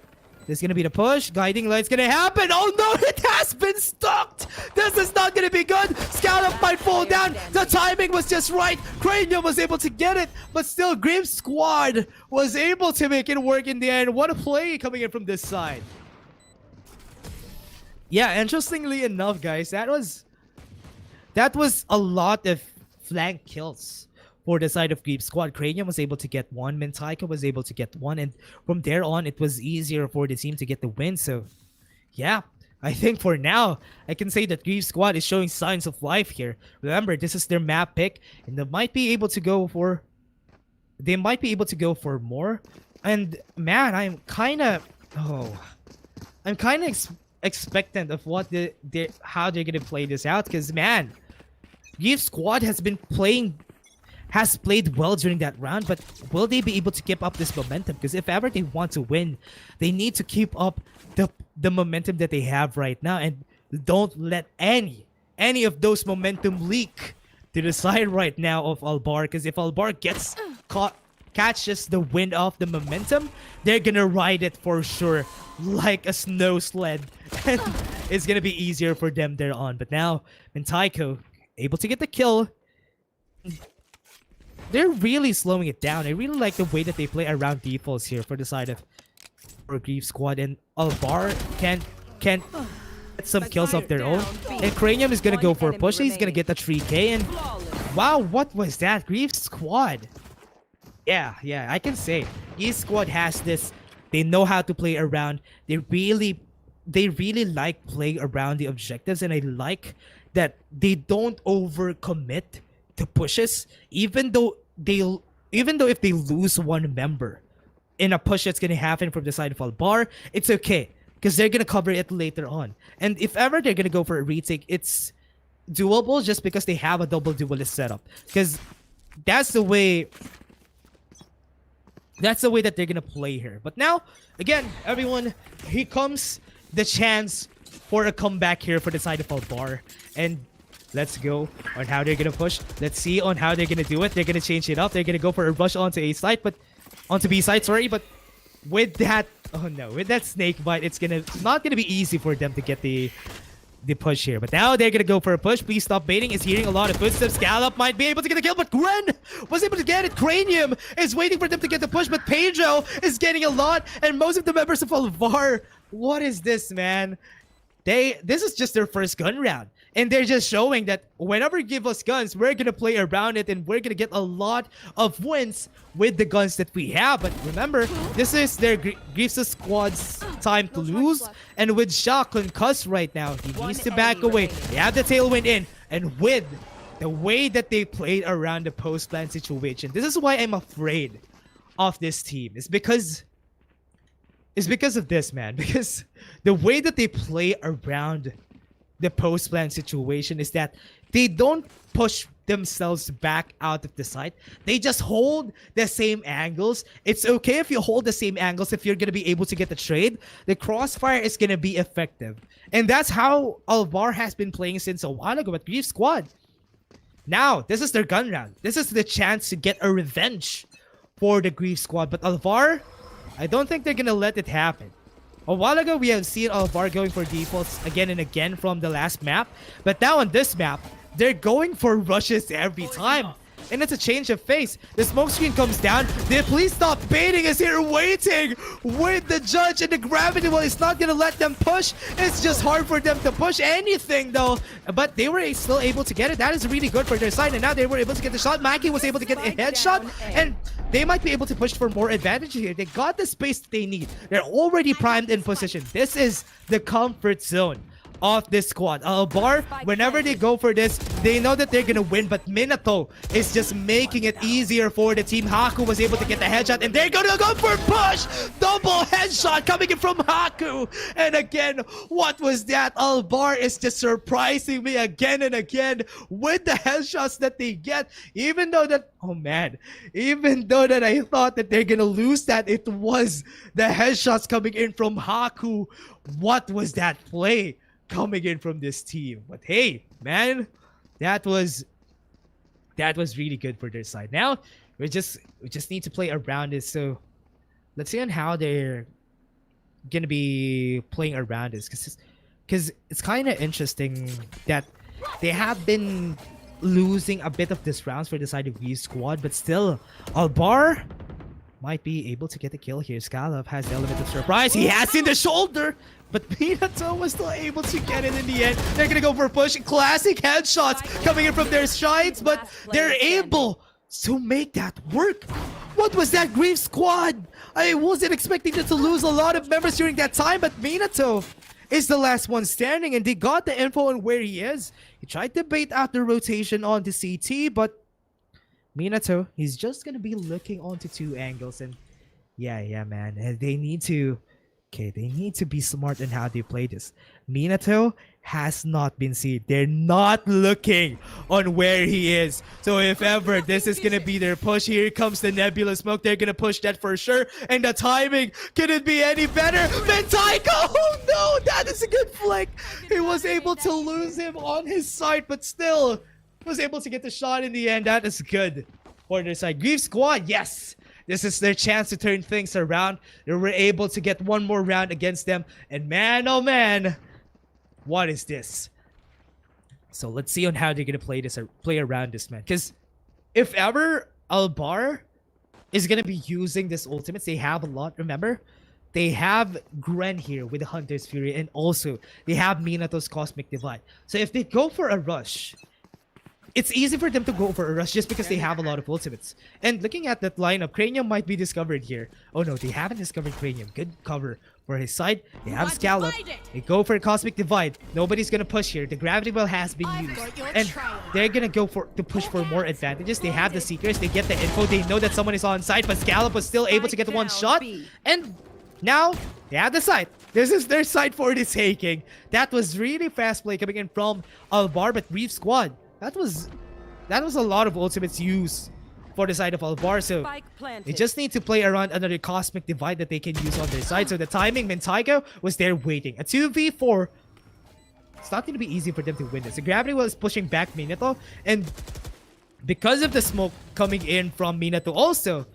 this is going to be the push. Guiding light's going to happen. Oh no, it has been stuck. This is not going to be good. Scallop might fall down. The timing was just right. Cranium was able to get it, but still Grief Squad was able to make it work in the end. What a play coming in from this side. Yeah, interestingly enough, guys, that was a lot of flank kills for the side of Grief Squad. Cranium was able to get one, Mentaiko was able to get one, and from there on, it was easier for the team to get the win. So, yeah, I think for now, I can say that Grief Squad is showing signs of life here. Remember, this is their map pick, and they might be able to go for more. And man, I'm kind of expectant of what how they're gonna play this out, because man, Grief Squad has played well during that round, but will they be able to keep up this momentum? Because if ever they want to win, they need to keep up the momentum that they have right now, and don't let any of those momentum leak to the side right now of Barr. Because if Barr gets catches the wind off the momentum, they're gonna ride it for sure like a snow sled, and it's gonna be easier for them there on. But now Mentaiko able to get the kill. They're really slowing it down. I really like the way that they play around defaults here for the side of Grief Squad, and Barr can get some kills of their own. And Cranium is gonna go for a push. He's gonna get the 3K, and wow, what was that? Grief Squad. Yeah, I can say Grief Squad has this. They know how to play around. They really like playing around the objectives, and I like that they don't overcommit to pushes, even though if they lose one member in a push that's gonna happen from the side of Barr, it's okay, because they're gonna cover it later on. And if ever they're gonna go for a retake, it's doable just because they have a double duelist setup, because that's the way that they're gonna play here. But now, again, everyone, here comes the chance for a comeback here for the side of Barr. And let's go on how they're gonna push. Let's see on how they're gonna do it. They're gonna change it up. They're gonna go for a rush onto A side, but onto B side, sorry. But with that, oh no, with that snake bite, it's not gonna be easy for them to get the push here. But now they're gonna go for a push. Please stop baiting. Is hearing a lot of footsteps. Gallop might be able to get the kill, but Gren was able to get it. Cranium is waiting for them to get the push, but Pedro is getting a lot, and most of the members of Alvar. What is this, man? This is just their first gun round, and they're just showing that whenever you give us guns, we're gonna play around it, and we're gonna get a lot of wins with the guns that we have. But remember, this is their Grief Squad's time to lose, and with Sha concussed right now, he needs to back away. They have the tailwind in, and with the way that they played around the post-plan situation, this is why I'm afraid of this team. It's because of this, man. Because the way that they play around the post-plan situation is that they don't push themselves back out of the site. They just hold the same angles. It's okay if you hold the same angles if you're going to be able to get the trade. The crossfire is going to be effective. And that's how Alvar has been playing since a while ago at Grief Squad. Now, this is their gun round. This is the chance to get a revenge for the Grief Squad. But Alvar, I don't think they're going to let it happen. A while ago, we have seen Alvar going for defaults again and again from the last map. But now on this map, they're going for rushes every time. And it's a change of face. The smoke screen comes down. The Please Stop Baiting is here waiting with the judge, and the gravity well is not gonna let them push. It's just hard for them to push anything though. But they were still able to get it. That is really good for their side. And now they were able to get the shot. Maki was able to get a headshot. And they might be able to push for more advantage here. They got the space that they need. They're already primed in position. This is the comfort zone of this squad. Barr, whenever they go for this, they know that they're gonna win, but Minato is just making it easier for the team. Haku was able to get the headshot, and they're gonna go for push! Double headshot coming in from Haku! And again, what was that? Barr is just surprising me again and again with the headshots that they get, even though that, oh man, even though that I thought that they're gonna lose that, it was the headshots coming in from Haku. What was that play coming in from this team? But hey, man, that was really good for their side. Now we just need to play around this. So let's see on how they're gonna be playing around this, because it's kind of interesting that they have been losing a bit of this rounds for the side of V Squad, but still Albar might be able to get the kill here. Scallop has the element of surprise. He has in the shoulder, but Minato was still able to get it in the end. They're gonna go for a push. Classic headshots coming in from their sides, but they're able to make that work. What was that, Grief Squad? I wasn't expecting them to lose a lot of members during that time, but Minato is the last one standing, and they got the info on where he is. He tried to bait out the rotation on the CT, but Minato, he's just gonna be looking onto two angles, and yeah, man. And they need to be smart in how they play this. Minato has not been seen. They're not looking on where he is. So if ever this is gonna be their push, here comes the Nebula smoke. They're gonna push that for sure. And the timing, can it be any better? Mentaiko! Oh no, that is a good flick. He was able to lose him on his side, but still was able to get the shot in the end. That is good for their side. Grief Squad, yes! This is their chance to turn things around. They were able to get one more round against them. And man, oh man, what is this? So let's see on how they're gonna play this or play around this, man. Because if ever Albar is gonna be using this ultimates, they have a lot. Remember, they have Gren here with the Hunter's Fury, and also they have Minato's Cosmic Divide. So if they go for a rush, it's easy for them to go for a rush just because they have a lot of ultimates. And looking at that lineup, Cranium might be discovered here. Oh no, they haven't discovered Cranium. Good cover for his side. They have Scallop. They go for a Cosmic Divide. Nobody's gonna push here. The Gravity Well has been used. And they're gonna go to push for more advantages. They have the Seekers. They get the info. They know that someone is on site, but Scallop was still able to get the one shot. And now they have the site. This is their site for the taking. That was really fast play coming in from Alvar, but Grief Squad, that was a lot of ultimates used for the side of Alvar, so they just need to play around another Cosmic Divide that they can use on their side. So the timing, Mentaiko was there waiting. A 2v4, it's not going to be easy for them to win this. The Gravity was pushing back Minato, and because of the smoke coming in from Minato also,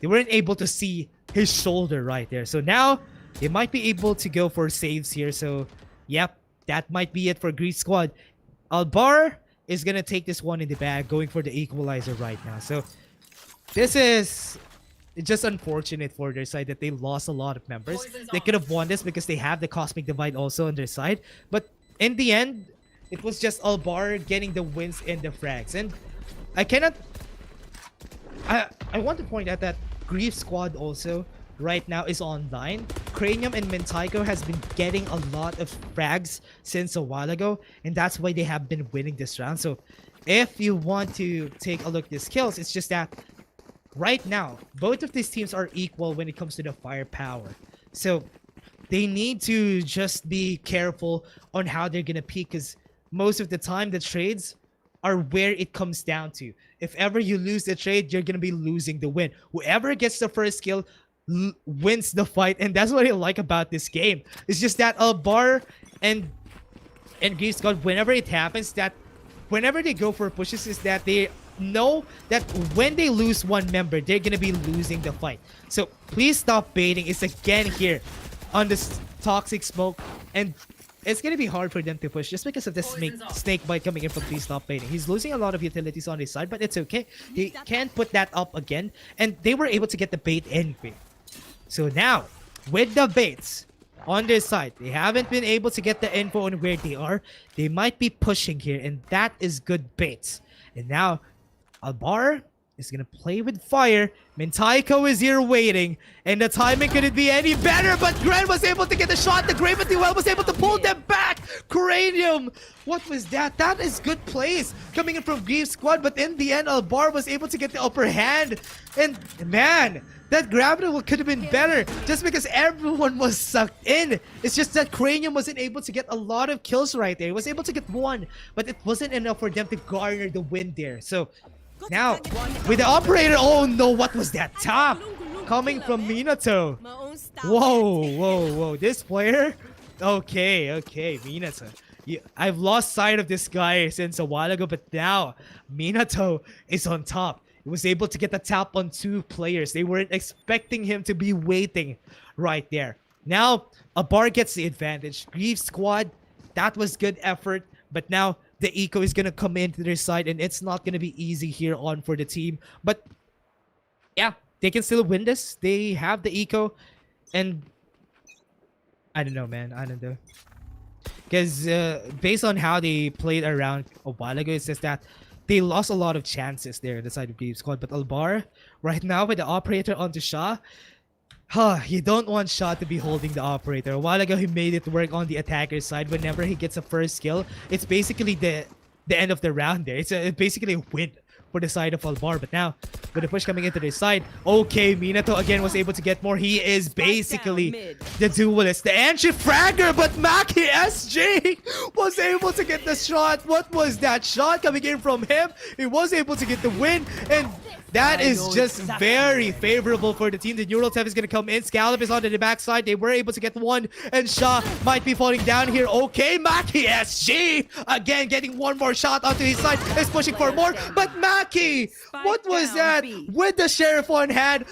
they weren't able to see his shoulder right there. So now they might be able to go for saves here. So yep, that might be it for Grief Squad. Alvar is gonna take this one in the bag, going for the equalizer right now. So this is just unfortunate for their side that they lost a lot of members. They could have won this because they have the Cosmic Divide also on their side, but in the end it was just Alvar getting the wins and the frags. And I want to point out that Grief Squad also right now is online. Cranium and Mentaiko has been getting a lot of frags since a while ago, and that's why they have been winning this round. So if you want to take a look at these kills, it's just that right now both of these teams are equal when it comes to the firepower. So they need to just be careful on how they're gonna peak, because most of the time the trades are where it comes down to. If ever you lose the trade, you're gonna be losing the win. Whoever gets the first kill wins the fight, and that's what I like about this game. It's just that Barr and Greaves God, whenever it happens, that whenever they go for pushes, is that they know that when they lose one member, they're gonna be losing the fight. So please stop baiting. It's again here on this toxic smoke, and it's gonna be hard for them to push just because of the snake bite coming in from Please Stop Baiting. He's losing a lot of utilities on his side, but it's okay. He can't put that up again, and they were able to get the bait anyway. So now, with the baits on their side, they haven't been able to get the info on where they are. They might be pushing here, and that is good baits. And now, Barr is gonna play with fire. Mentaiko is here waiting, and the timing couldn't be any better, but Gren was able to get the shot. The Gravity Well was able to pull them back. Cranium, what was that? That is good plays coming in from Greaves squad, but in the end, Barr was able to get the upper hand. And man, that Gravity Well could have been better just because everyone was sucked in. It's just that Cranium wasn't able to get a lot of kills right there. He was able to get one, but it wasn't enough for them to garner the win there. So now, with the operator, oh no, what was that top? Coming from Minato. Whoa. This player? Okay, Minato. I've lost sight of this guy since a while ago, but now Minato is on top. He was able to get the tap on 2 players. They weren't expecting him to be waiting right there. Now, Barr gets the advantage. Greaves squad, that was good effort, but now the eco is gonna come into their side, and it's not gonna be easy here on for the team. But yeah, they can still win this. They have the eco, and I don't know, man. I don't know, because based on how they played around a while ago, it's just that they lost a lot of chances there on the side of Greaves squad. But Albar right now with the operator onto Shaw. You don't want Shaw to be holding the operator. A while ago, he made it work on the attacker's side. Whenever he gets a first kill, it's basically the end of the round there. It's basically a win for the side of Albar. But now, with the push coming into their side, okay, Minato again was able to get more. He is basically the duelist, the anti-fragger, but Maki SG was able to get the shot. What was that shot coming in from him? He was able to get the win, and that is just very favorable for the team. The Neural Tef is going to come in. Scallop is on the backside. They were able to get one, and Shaw might be falling down here. Okay, Maki SG again getting one more shot onto his side. Is pushing for more, but Maki, what was that? With the sheriff on hand.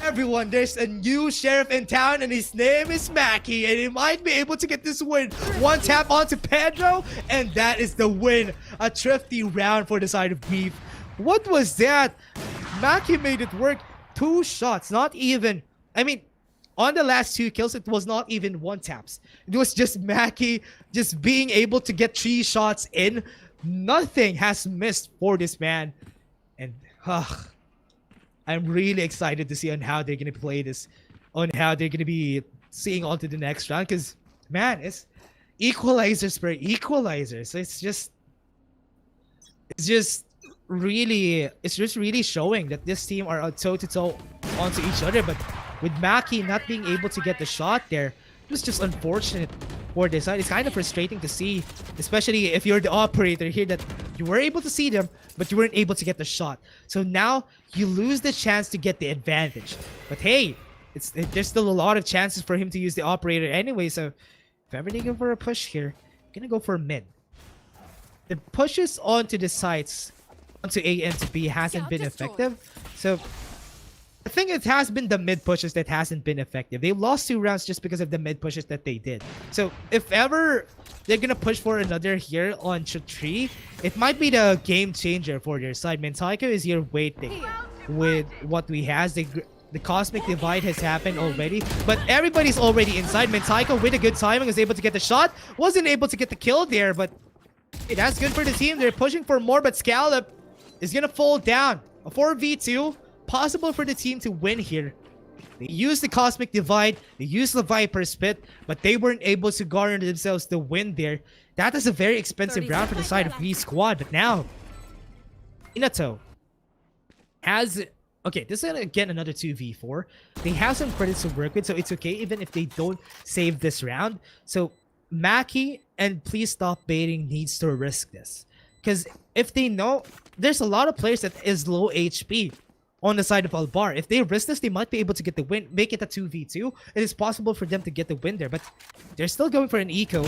Everyone, there's a new sheriff in town, and his name is Maki, and he might be able to get this win. One tap onto Pedro, and that is the win. A thrifty round for the side of Beef. What was that? Maki made it work. 2 shots, not even. I mean, on the last 2 kills, it was not even 1 taps. It was just Maki just being able to get 3 shots in. Nothing has missed for this man. And I'm really excited to see on how they're going to play this. On how they're going to be seeing on to the next round. Because, man, it's equalizers per equalizer. So it's just really showing that this team are toe-to-toe onto each other. But with Maki not being able to get the shot there, it was just unfortunate for this side. It's kind of frustrating to see, especially if you're the operator here, that you were able to see them, but you weren't able to get the shot. So now you lose the chance to get the advantage. But hey, there's still a lot of chances for him to use the operator anyway. So if ever they go for a push here, I'm gonna go for mid. The pushes onto the sites, onto A and to B, hasn't been effective. So I think it has been the mid pushes that hasn't been effective. They lost 2 rounds just because of the mid pushes that they did. So if ever they're gonna push for another here on 3, it might be the game changer for their side. Mentaiko is here waiting with what we has. The Cosmic Divide has happened already, but everybody's already inside. Mentaiko with a good timing was able to get the shot. Wasn't able to get the kill there, but hey, that's good for the team. They're pushing for more, but Scallop is gonna fall down. A 4v2. Possible for the team to win here. They used the Cosmic Divide, they used the Viper Spit, but they weren't able to garner themselves the win there. That is a very expensive round for the side of V Squad, but now Minato has Okay, this is again another 2v4. They have some credits to work with, so it's okay even if they don't save this round. So Mackie and Please Stop Baiting needs to risk this. Because if they know, there's a lot of players that is low HP on the side of Albar. If they risk this, they might be able to get the win, make it a 2v2. It is possible for them to get the win there, but they're still going for an eco.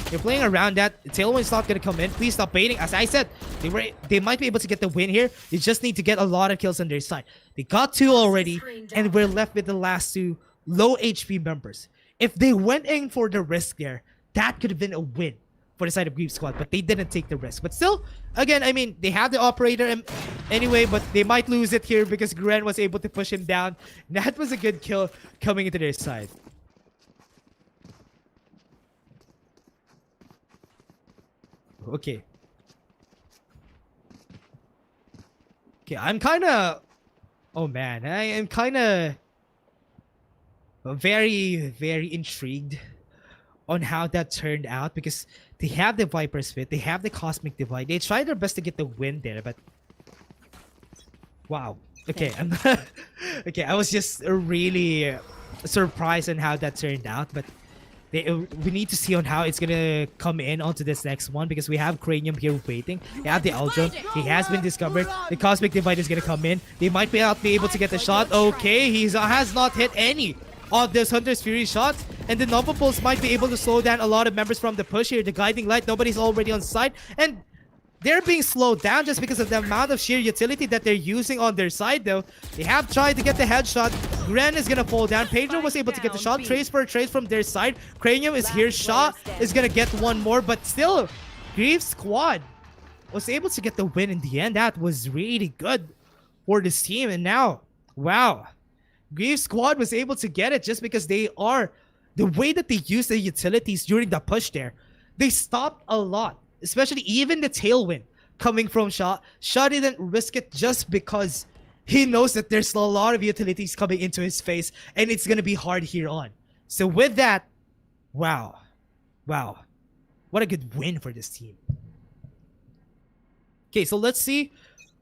They're playing around that. Tailwind's not gonna come in. Please stop baiting. As I said, they might be able to get the win here. They just need to get a lot of kills on their side. They got 2 already, and we're left with the last 2 low HP members. If they went in for the risk there, that could have been a win for the side of Grief Squad, but they didn't take the risk. But still, again, I mean, they have the operator anyway, but they might lose it here because Gren was able to push him down. That was a good kill coming into their side. Okay. Okay, I'm kind of... Oh man, I am kind of very, very intrigued on how that turned out because they have the Viper's Fit, they have the Cosmic Divide. They tried their best to get the win there, but wow. Okay, okay, I was just really surprised on how that turned out, but we need to see on how it's gonna come in onto this next one because we have Cranium here waiting. They have the Ultra. He has been discovered. The Cosmic Divide is gonna come in. They might not be able to get the shot. Okay, he has not hit any of this Hunter's Fury shots, and the Nova Pulse might be able to slow down a lot of members from the push here. The Guiding Light, nobody's already on side, and they're being slowed down just because of the amount of sheer utility that they're using on their side though. They have tried to get the headshot. Gren is gonna fall down. Pedro was able to get the shot. Trace for a trace from their side. Cranium is here. Shaw is gonna get one more, but still, Grief Squad was able to get the win in the end. That was really good for this team, and now, wow. Grief Squad was able to get it just because they are... The way that they use the utilities during the push there, they stopped a lot. Especially even the Tailwind coming from Shaw. Shaw didn't risk it just because he knows that there's a lot of utilities coming into his face and it's going to be hard here on. So with that, wow. Wow. What a good win for this team. Okay, so let's see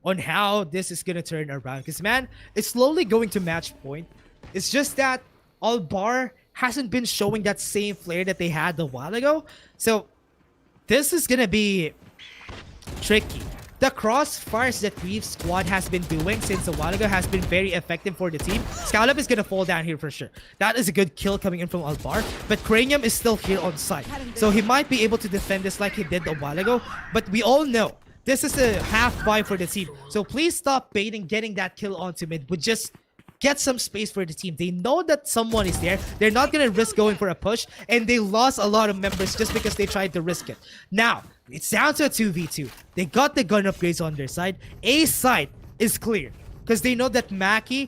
on how this is gonna turn around. Because, man, it's slowly going to match point. It's just that Albar hasn't been showing that same flair that they had a while ago. So, this is gonna be tricky. The crossfires that Grief Squad has been doing since a while ago has been very effective for the team. Scallop is gonna fall down here for sure. That is a good kill coming in from Albar. But Cranium is still here on site. So, he might be able to defend this like he did a while ago. But we all know this is a half buy for the team. So please stop baiting getting that kill onto mid. But just get some space for the team. They know that someone is there. They're not going to risk going for a push. And they lost a lot of members just because they tried to risk it. Now, it's down to a 2v2. They got the gun upgrades on their side. A side is clear. Because they know that Mackie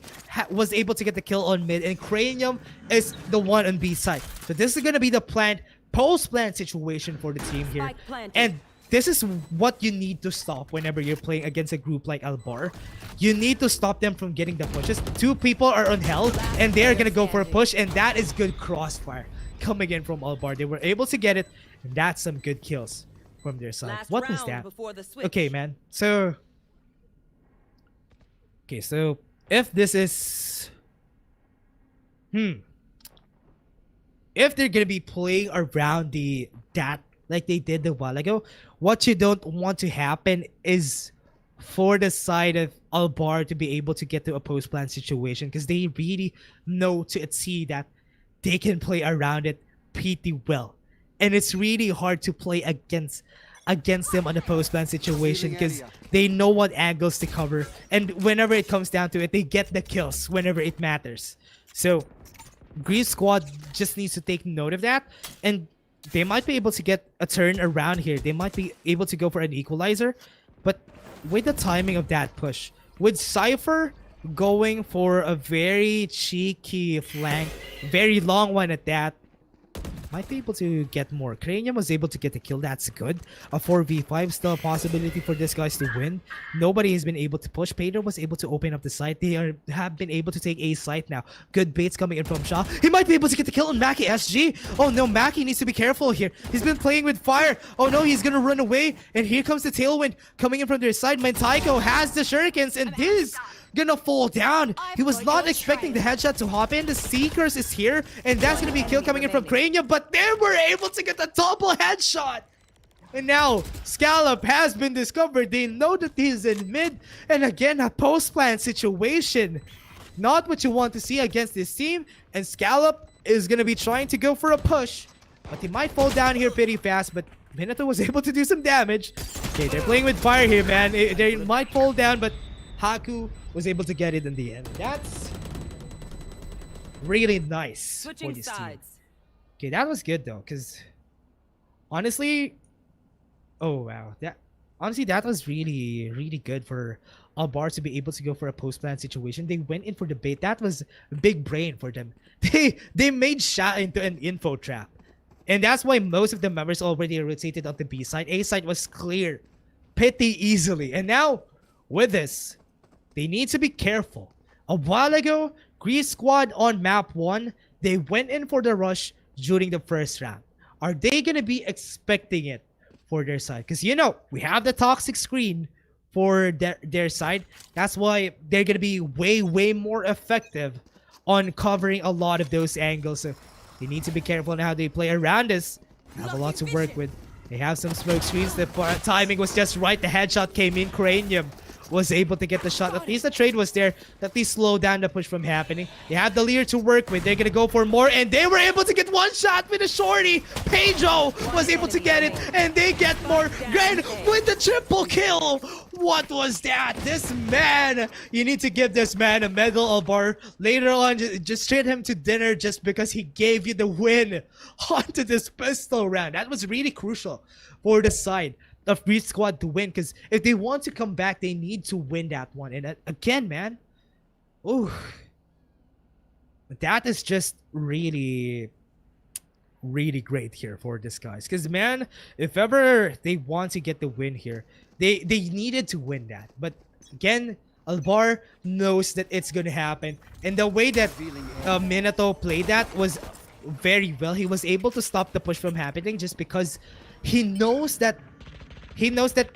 was able to get the kill on mid. And Cranium is the one on B side. So this is going to be the planned, post-planned situation for the team here. And this is what you need to stop whenever you're playing against a group like Albar. You need to stop them from getting the pushes. 2 people are on health and they're gonna go for a push, and that is good crossfire coming in from Albar. They were able to get it, and that's some good kills from their side. What was that? Okay, man. So, okay, so if this is... If they're gonna be playing around that like they did a while ago, what you don't want to happen is for the side of Albar to be able to get to a post-plan situation, because they really know to see that they can play around it pretty well. And it's really hard to play against them on a post-plan situation because they know what angles to cover. And whenever it comes down to it, they get the kills whenever it matters. So, Grief Squad just needs to take note of that. And they might be able to get a turn around here. They might be able to go for an equalizer. But with the timing of that push, with Cypher going for a very cheeky flank, very long one at that, might be able to get more. Cranium was able to get the kill. That's good. A 4v5, still a possibility for these guys to win. Nobody has been able to push. Pedro was able to open up the site. They have been able to take a site now. Good baits coming in from Shaw. He might be able to get the kill on Mackie. SG. Oh no, Mackie needs to be careful here. He's been playing with fire. Oh no, he's gonna run away. And here comes the Tailwind coming in from their side. Mentaiko has the shurikens, and this gonna fall down. He was not expecting the headshot to hop in. The Seekers is here, and that's gonna be a kill coming in from Cranium, but they were able to get the double headshot. And now, Scallop has been discovered. They know that he's in mid, and again, a post-plant situation. Not what you want to see against this team, and Scallop is gonna be trying to go for a push, but he might fall down here pretty fast, but Minato was able to do some damage. Okay, they're playing with fire here, man. They might fall down, but Haku was able to get it in the end. That's really nice for this team. Okay, that was good though, because honestly, oh wow, that was really good for Barr to be able to go for a post-plant situation. They went in for the bait. That was big brain for them. They made shot into an info trap. And that's why most of the members already rotated on the B side. A side was clear pretty easily. And now, with this, they need to be careful. A while ago, Grease Squad on map 1, they went in for the rush during the first round. Are they going to be expecting it for their side? Because, you know, we have the toxic screen for their side. That's why they're going to be way more effective on covering a lot of those angles. So they need to be careful on how they play around this. They have a lot to work with. They have some smoke screens. The timing was just right. The headshot came in. Cranium was able to get the shot. At least the trade was there. At least slow down the push from happening. They have the leader to work with. They're going to go for more. And they were able to get one shot with a shorty. Pedro was able to get it. And they get more. Gren with the triple kill. What was that? This man, you need to give this man a medal, Barr. Later on, just treat him to dinner just because he gave you the win onto this pistol round. That was really crucial for the side of Grease Squad to win, because if they want to come back, they need to win that one. And again, man, ooh, that is just really great here for this guys. Because man, if ever they want to get the win here, they needed to win that. But again, Albar knows that it's gonna happen, and the way that Minato played that was very well. He was able to stop the push from happening just because he knows that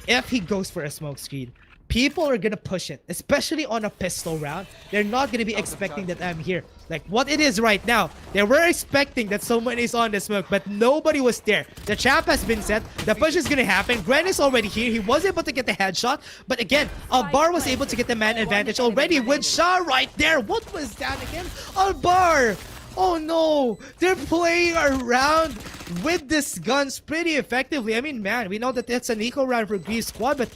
if he goes for a smoke screen, people are gonna push it, especially on a pistol round. They're not gonna be expecting that I'm here. Like what it is right now, they were expecting that someone is on the smoke, but nobody was there. The trap has been set. The push is gonna happen. Gren is already here. He was able to get the headshot, but again, Albar was able to get the man advantage already with Shah right there. What was that again? Albar! Oh no! They're playing around with these guns pretty effectively. I mean, man, we know that it's an eco round for Grease Squad, but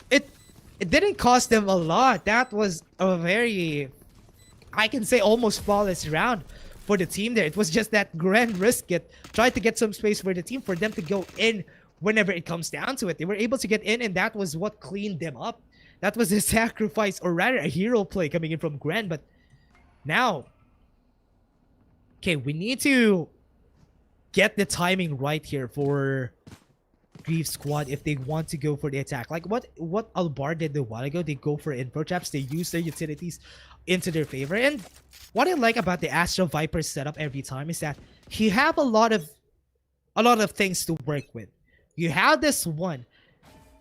it didn't cost them a lot. That was a very, I can say, almost flawless round for the team there. It was just that Gren risked it, tried to get some space for the team for them to go in whenever it comes down to it. They were able to get in, and that was what cleaned them up. That was a sacrifice, or rather a hero play coming in from Gren. But now, okay, we need to get the timing right here for Grease Squad if they want to go for the attack. Like what Albar did a while ago, they go for info traps. They use their utilities into their favor. And what I like about the Astro Viper setup every time is that you have a lot of things to work with. You have this one.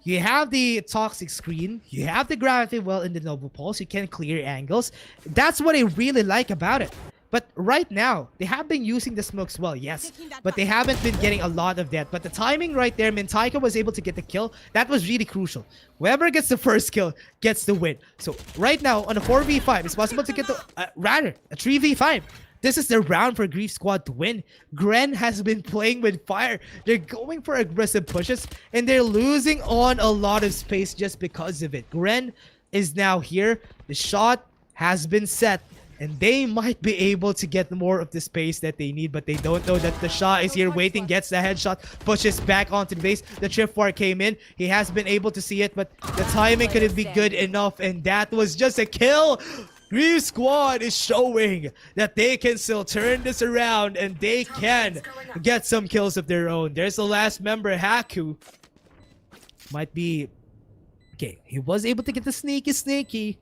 You have the toxic screen. You have the gravity well in the Noble Pulse. You can clear angles. That's what I really like about it. But right now, they have been using the smokes well, yes. But they haven't been getting a lot of that. But the timing right there, Mentaiko was able to get the kill. That was really crucial. Whoever gets the first kill gets the win. So right now, on a 4v5, it's possible to get the, rather, a 3v5. This is the round for Grease Squad to win. Gren has been playing with fire. They're going for aggressive pushes, and they're losing on a lot of space just because of it. Gren is now here. The shot has been set, and they might be able to get more of the space that they need, but they don't know that the Shah is here waiting, gets the headshot, pushes back onto the base. The Tripwire came in. He has been able to see it, but the timing couldn't be good enough, and that was just a kill. Grease Squad is showing that they can still turn this around, and they can get some kills of their own. There's the last member, Haku. Might be... Okay, he was able to get the sneaky.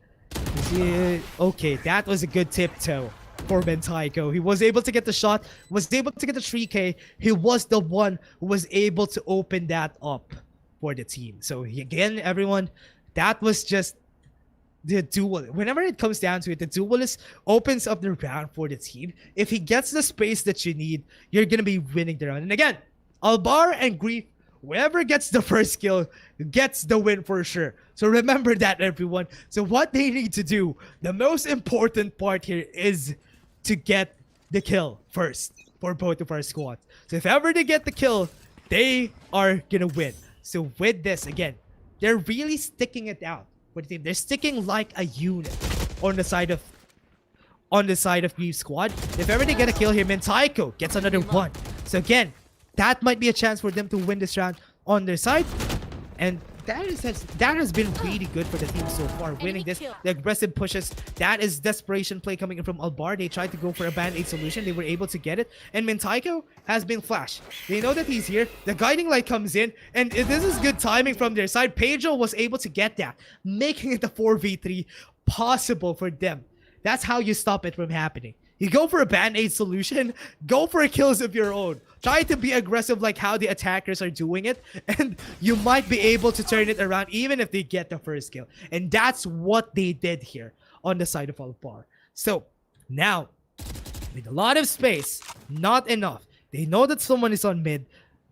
Okay, that was a good tiptoe for Mentaiko. He was able to get the shot, was able to get the 3K. He was the one who was able to open that up for the team. So again, everyone, that was just the duel. Whenever it comes down to it, the duelist opens up the round for the team. If he gets the space that you need, you're gonna be winning the round. And again, Albar and Grief, whoever gets the first kill gets the win for sure. So remember that, everyone. So what they need to do, the most important part here is to get the kill first for both of our squads. So if ever they get the kill, they are gonna win. So with this, again, they're really sticking it out for the team. They're sticking like a unit on the side of Grief squad. If ever they get a kill here, Mentaiko gets another one. So again, that might be a chance for them to win this round on their side. And that has been really good for the team so far. Winning this, the aggressive pushes, that is desperation play coming in from Albar. They tried to go for a band-aid solution. They were able to get it. And Mentaiko has been flashed. They know that he's here. The guiding light comes in. And this is good timing from their side. Pedro was able to get that, making it a 4v3 possible for them. That's how you stop it from happening. You go for a band-aid solution, go for kills of your own. Try to be aggressive like how the attackers are doing it, and you might be able to turn it around even if they get the first kill. And that's what they did here on the side of Albar. So now, with a lot of space, not enough. They know that someone is on mid.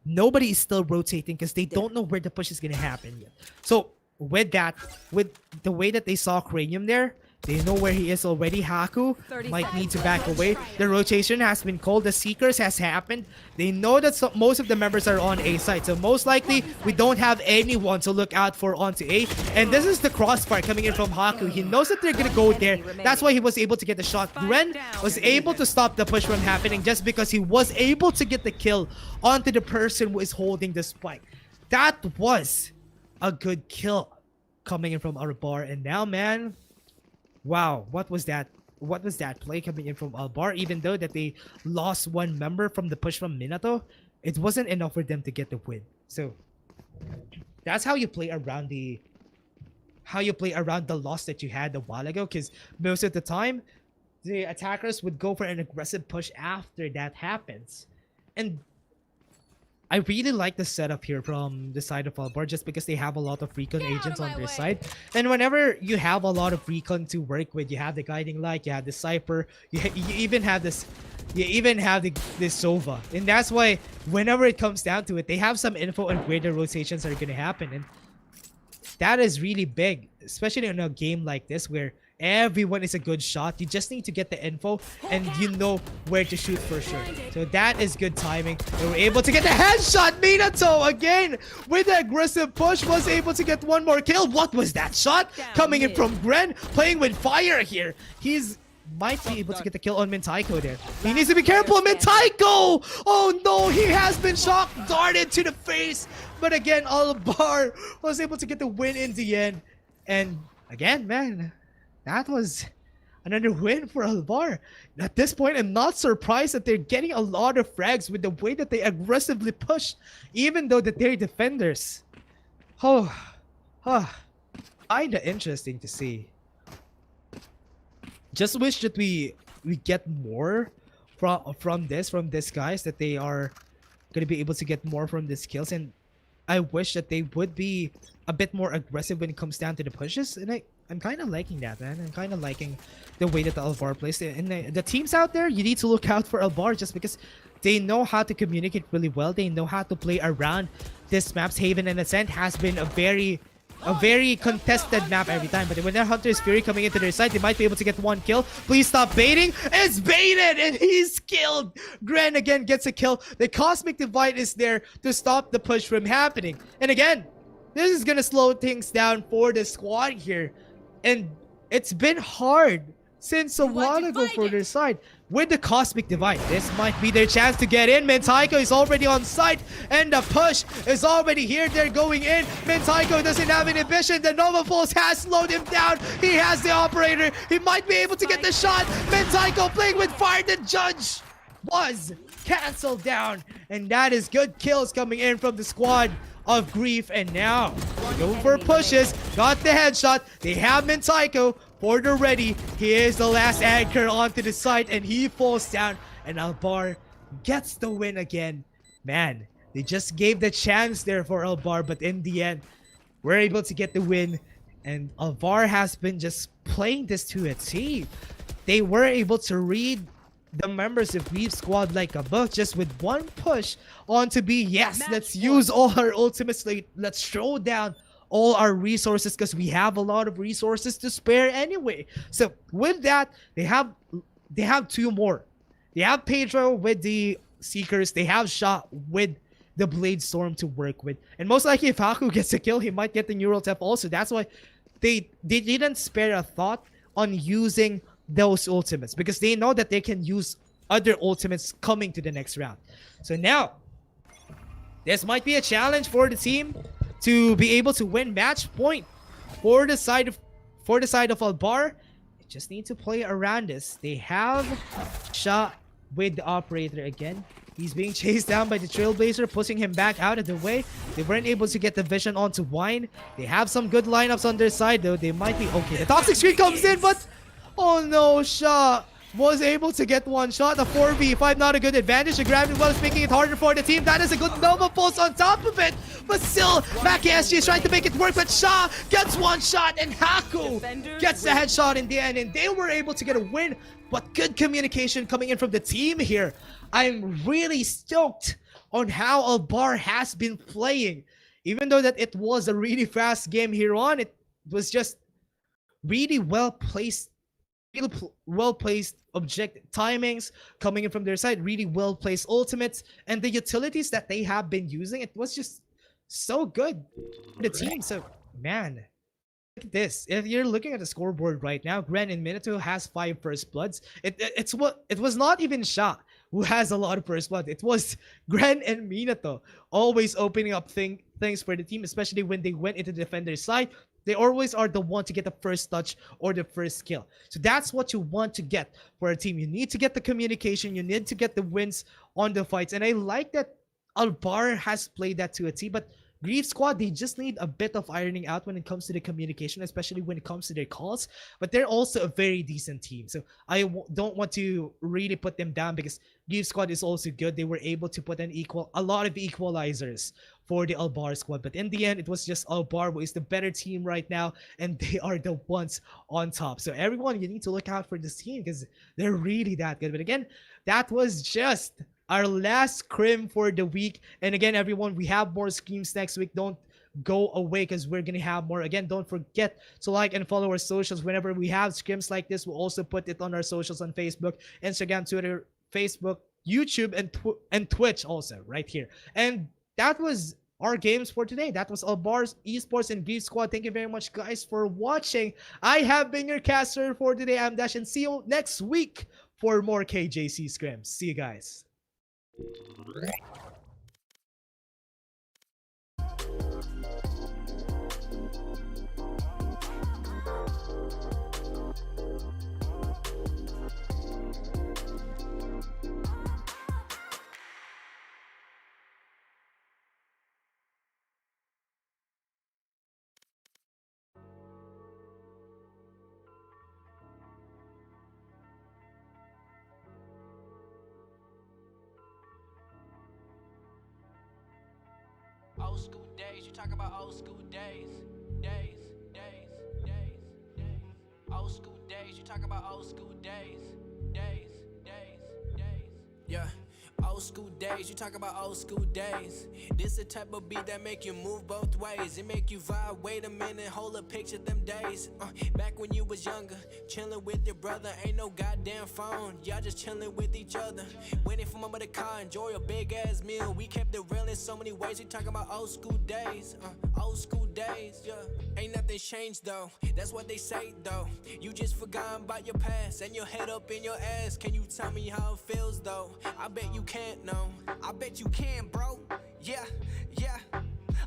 Nobody is still rotating because they don't know where the push is going to happen yet. So with that, with the way that they saw Cranium there, they know where he is already. Haku might need to back away. The rotation has been called. The Seekers has happened. They know that most of the members are on A side. So most likely, we don't have anyone to look out for onto A. And this is the crossfire coming in from Haku. He knows that they're going to go there. That's why he was able to get the shot. Gren was able to stop the push from happening just because he was able to get the kill onto the person who is holding the spike. That was a good kill coming in from Albar. And now, man... wow, what was that? What was that play coming in from Albar? Even though that they lost one member from the push from Minato, it wasn't enough for them to get the win. So that's how you play around the loss that you had a while ago. Because most of the time, the attackers would go for an aggressive push after that happens. And I really like the setup here from the side of Albar just because they have a lot of recon agents on their side. And whenever you have a lot of recon to work with, you have the guiding light, you have the Cypher, you even have this Sova. And that's why whenever it comes down to it, they have some info on where the rotations are going to happen. And that is really big, especially in a game like this where everyone is a good shot. You just need to get the info and you know where to shoot for sure. So that is good timing. They were able to get the headshot. Minato again with the aggressive push was able to get one more kill. What was that shot coming in from Gren? Playing with fire here. He's might be able to get the kill on Mentaiko there. He needs to be careful. Mentaiko! Oh no, he has been shock darted to the face. But again, Albar was able to get the win in the end. And again, man, that was another win for Albar. At this point, I'm not surprised that they're getting a lot of frags with the way that they aggressively push, even though that they're defenders. Oh, kinda interesting to see. Just wish that we get more from this guys, that they are gonna be able to get more from these kills, and I wish that they would be a bit more aggressive when it comes down to the pushes. And I'm kind of liking that, man. I'm kind of liking the way that the Albar plays. And the teams out there, you need to look out for Albar just because they know how to communicate really well. They know how to play around this map's Haven and Ascent has been a very contested map every time. But when their Hunter's Fury coming into their side, they might be able to get one kill. Please stop baiting. It's baited and he's killed. Gren again gets a kill. The Cosmic Divide is there to stop the push from happening. And again, this is gonna slow things down for the squad here. And it's been hard since a while ago for their side. With the Cosmic Divide, this might be their chance to get in. Mentaiko is already on site, and the push is already here. They're going in. Mentaiko doesn't have inhibition. The Nova Pulse has slowed him down. He has the operator. He might be able to get the shot. Mentaiko playing with fire. The judge was canceled down. And that is good kills coming in from the squad of Grief. And now, going for pushes. Got the headshot. They have Mentaiko. Porter ready. He is the last anchor onto the site, and he falls down. And Albar gets the win again. Man, they just gave the chance there for Albar, but in the end, we're able to get the win. And VAR has been just playing this to a T. They were able to read the members of Reef Squad like a book, just with one push onto B. Yes, let's use all our ultimates. Let's throw down all our resources because we have a lot of resources to spare anyway. So with that, they have two more. They have Pedro with the Seekers. They have Shot with the Blade Storm to work with. And most likely if Haku gets a kill, he might get the Neural Tap also. That's why they didn't spare a thought on using those ultimates, because they know that they can use other ultimates coming to the next round. So now, this might be a challenge for the team to be able to win match point for the side of Albar. They just need to play around this. They have Shot with the Operator again. He's being chased down by the Trailblazer, pushing him back out of the way. They weren't able to get the vision onto Wine. They have some good lineups on their side though. They might be okay. The Toxic Screen comes in, but oh no, Shah was able to get one shot. A 4v5, not a good advantage. The gravity well is making it harder for the team. That is a good Nova Pulse on top of it. But still, MacSG is trying to make it work. But Shah gets one shot and Haku gets the headshot in the end. And they were able to get a win. But good communication coming in from the team here. I'm really stoked on how Albar has been playing. Even though that it was a really fast game here on, it was just really well-placed objective timings coming in from their side, really well-placed ultimates, and the utilities that they have been using, it was just so good for the team. So man, look at this. If you're looking at the scoreboard right now, Gren and Minato has 5 first bloods. It was not even Sha who has a lot of first blood. It was Gren and Minato always opening up things for the team, especially when they went into the defender's side. They always are the one to get the first touch or the first kill. So that's what you want to get for a team. You need to get the communication. You need to get the wins on the fights. And I like that Albar has played that to a T. But Grief Squad, they just need a bit of ironing out when it comes to the communication, especially when it comes to their calls. But they're also a very decent team. So I don't want to really put them down, because Grief Squad is also good. They were able to put a lot of equalizers for the Albar squad. But in the end, it was just Albar who is the better team right now, and they are the ones on top. So everyone, you need to look out for this team because they're really that good. But again, that was just our last scrim for the week. And again, everyone, we have more scrims next week. Don't go away because we're gonna have more. Again, don't forget to like and follow our socials. Whenever we have scrims like this, we'll also put it on our socials on Facebook, Instagram, Twitter, Facebook, YouTube, and Twitch also right here. And that was our games for today. That was Albar's Esports and Grief Squad. Thank you very much, guys, for watching. I have been your caster for today. I'm Dash, and see you next week for more KJC scrims. See you guys. Old school days, you talk about old school days. Days. Old school days, you talk about old school days. Days. Yeah. Old school days, you talk about old school days. This the type of beat that make you move both ways. It make you vibe, wait a minute, hold up, picture them days. Back when you was younger, chilling with your brother, ain't no goddamn phone. Y'all just chilling with each other. Waiting for mama to call, enjoy a big ass meal. We kept it real in so many ways. We talking about old school days. Old school days, yeah. Ain't nothing changed though, that's what they say though. You just forgotten about your past and your head up in your ass. Can you tell me how it feels though? I bet you can't, no. I bet you can, bro. Yeah.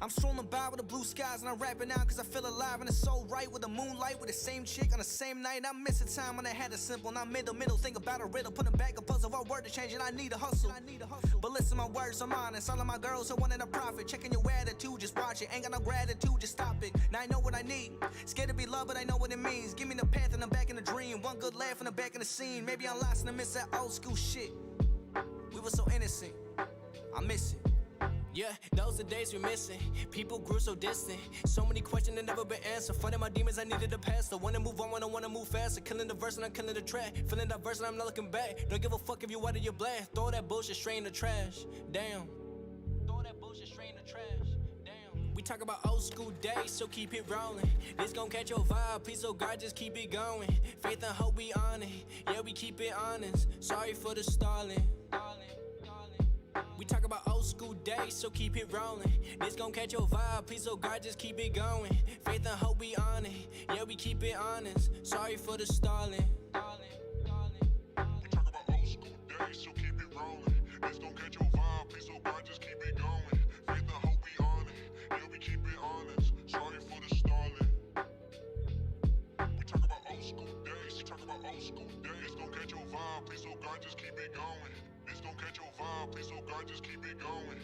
I'm strolling by with the blue skies and I'm rapping out cause I feel alive and it's so right with the moonlight with the same chick on the same night. I miss a time when I had it simple and I made the middle think about a riddle, putting back a puzzle, a word to change and I need a hustle. But listen, my words, I'm honest. All of my girls who wanted a profit, checking your attitude, just watch it. Ain't got no gratitude, just stop it. Now I know what I need. Scared to be loved, but I know what it means. Give me the path and I'm back in the dream. One good laugh in the back in the scene. Maybe I'm lost and I miss that old school shit. We were so innocent. I miss it. Yeah, those are days we're missing. People grew so distant. So many questions that never been answered. Fighting my demons, I needed a pastor. Wanna move on when I wanna move faster. Killing the verse and I'm killing the track. Feeling diverse and I'm not looking back. Don't give a fuck if you out of your black. Throw that bullshit straight in the trash. Damn. Throw that bullshit straight in the trash. Damn. We talk about old school days, so keep it rolling. This gon' catch your vibe, please, oh God, just keep it going. Faith and hope we on it. Yeah, we keep it honest. Sorry for the stalling. We talk about old school days, so keep it rolling. This gon' catch your vibe, please, oh God, just keep it going. Faith and hope we on it. Yeah, we keep it honest. Sorry for the stalling. We talk about old school days, so keep it rolling. This gon' catch your vibe, please, oh God, just keep it going. Faith and hope we on it. Yeah, we keep it honest. Sorry for the stalling. We talk about old school days, we talk about old school days. This gon' catch your vibe, please, oh God, just keep it going. This gon' catch your vibe, please, oh God, just keep it going.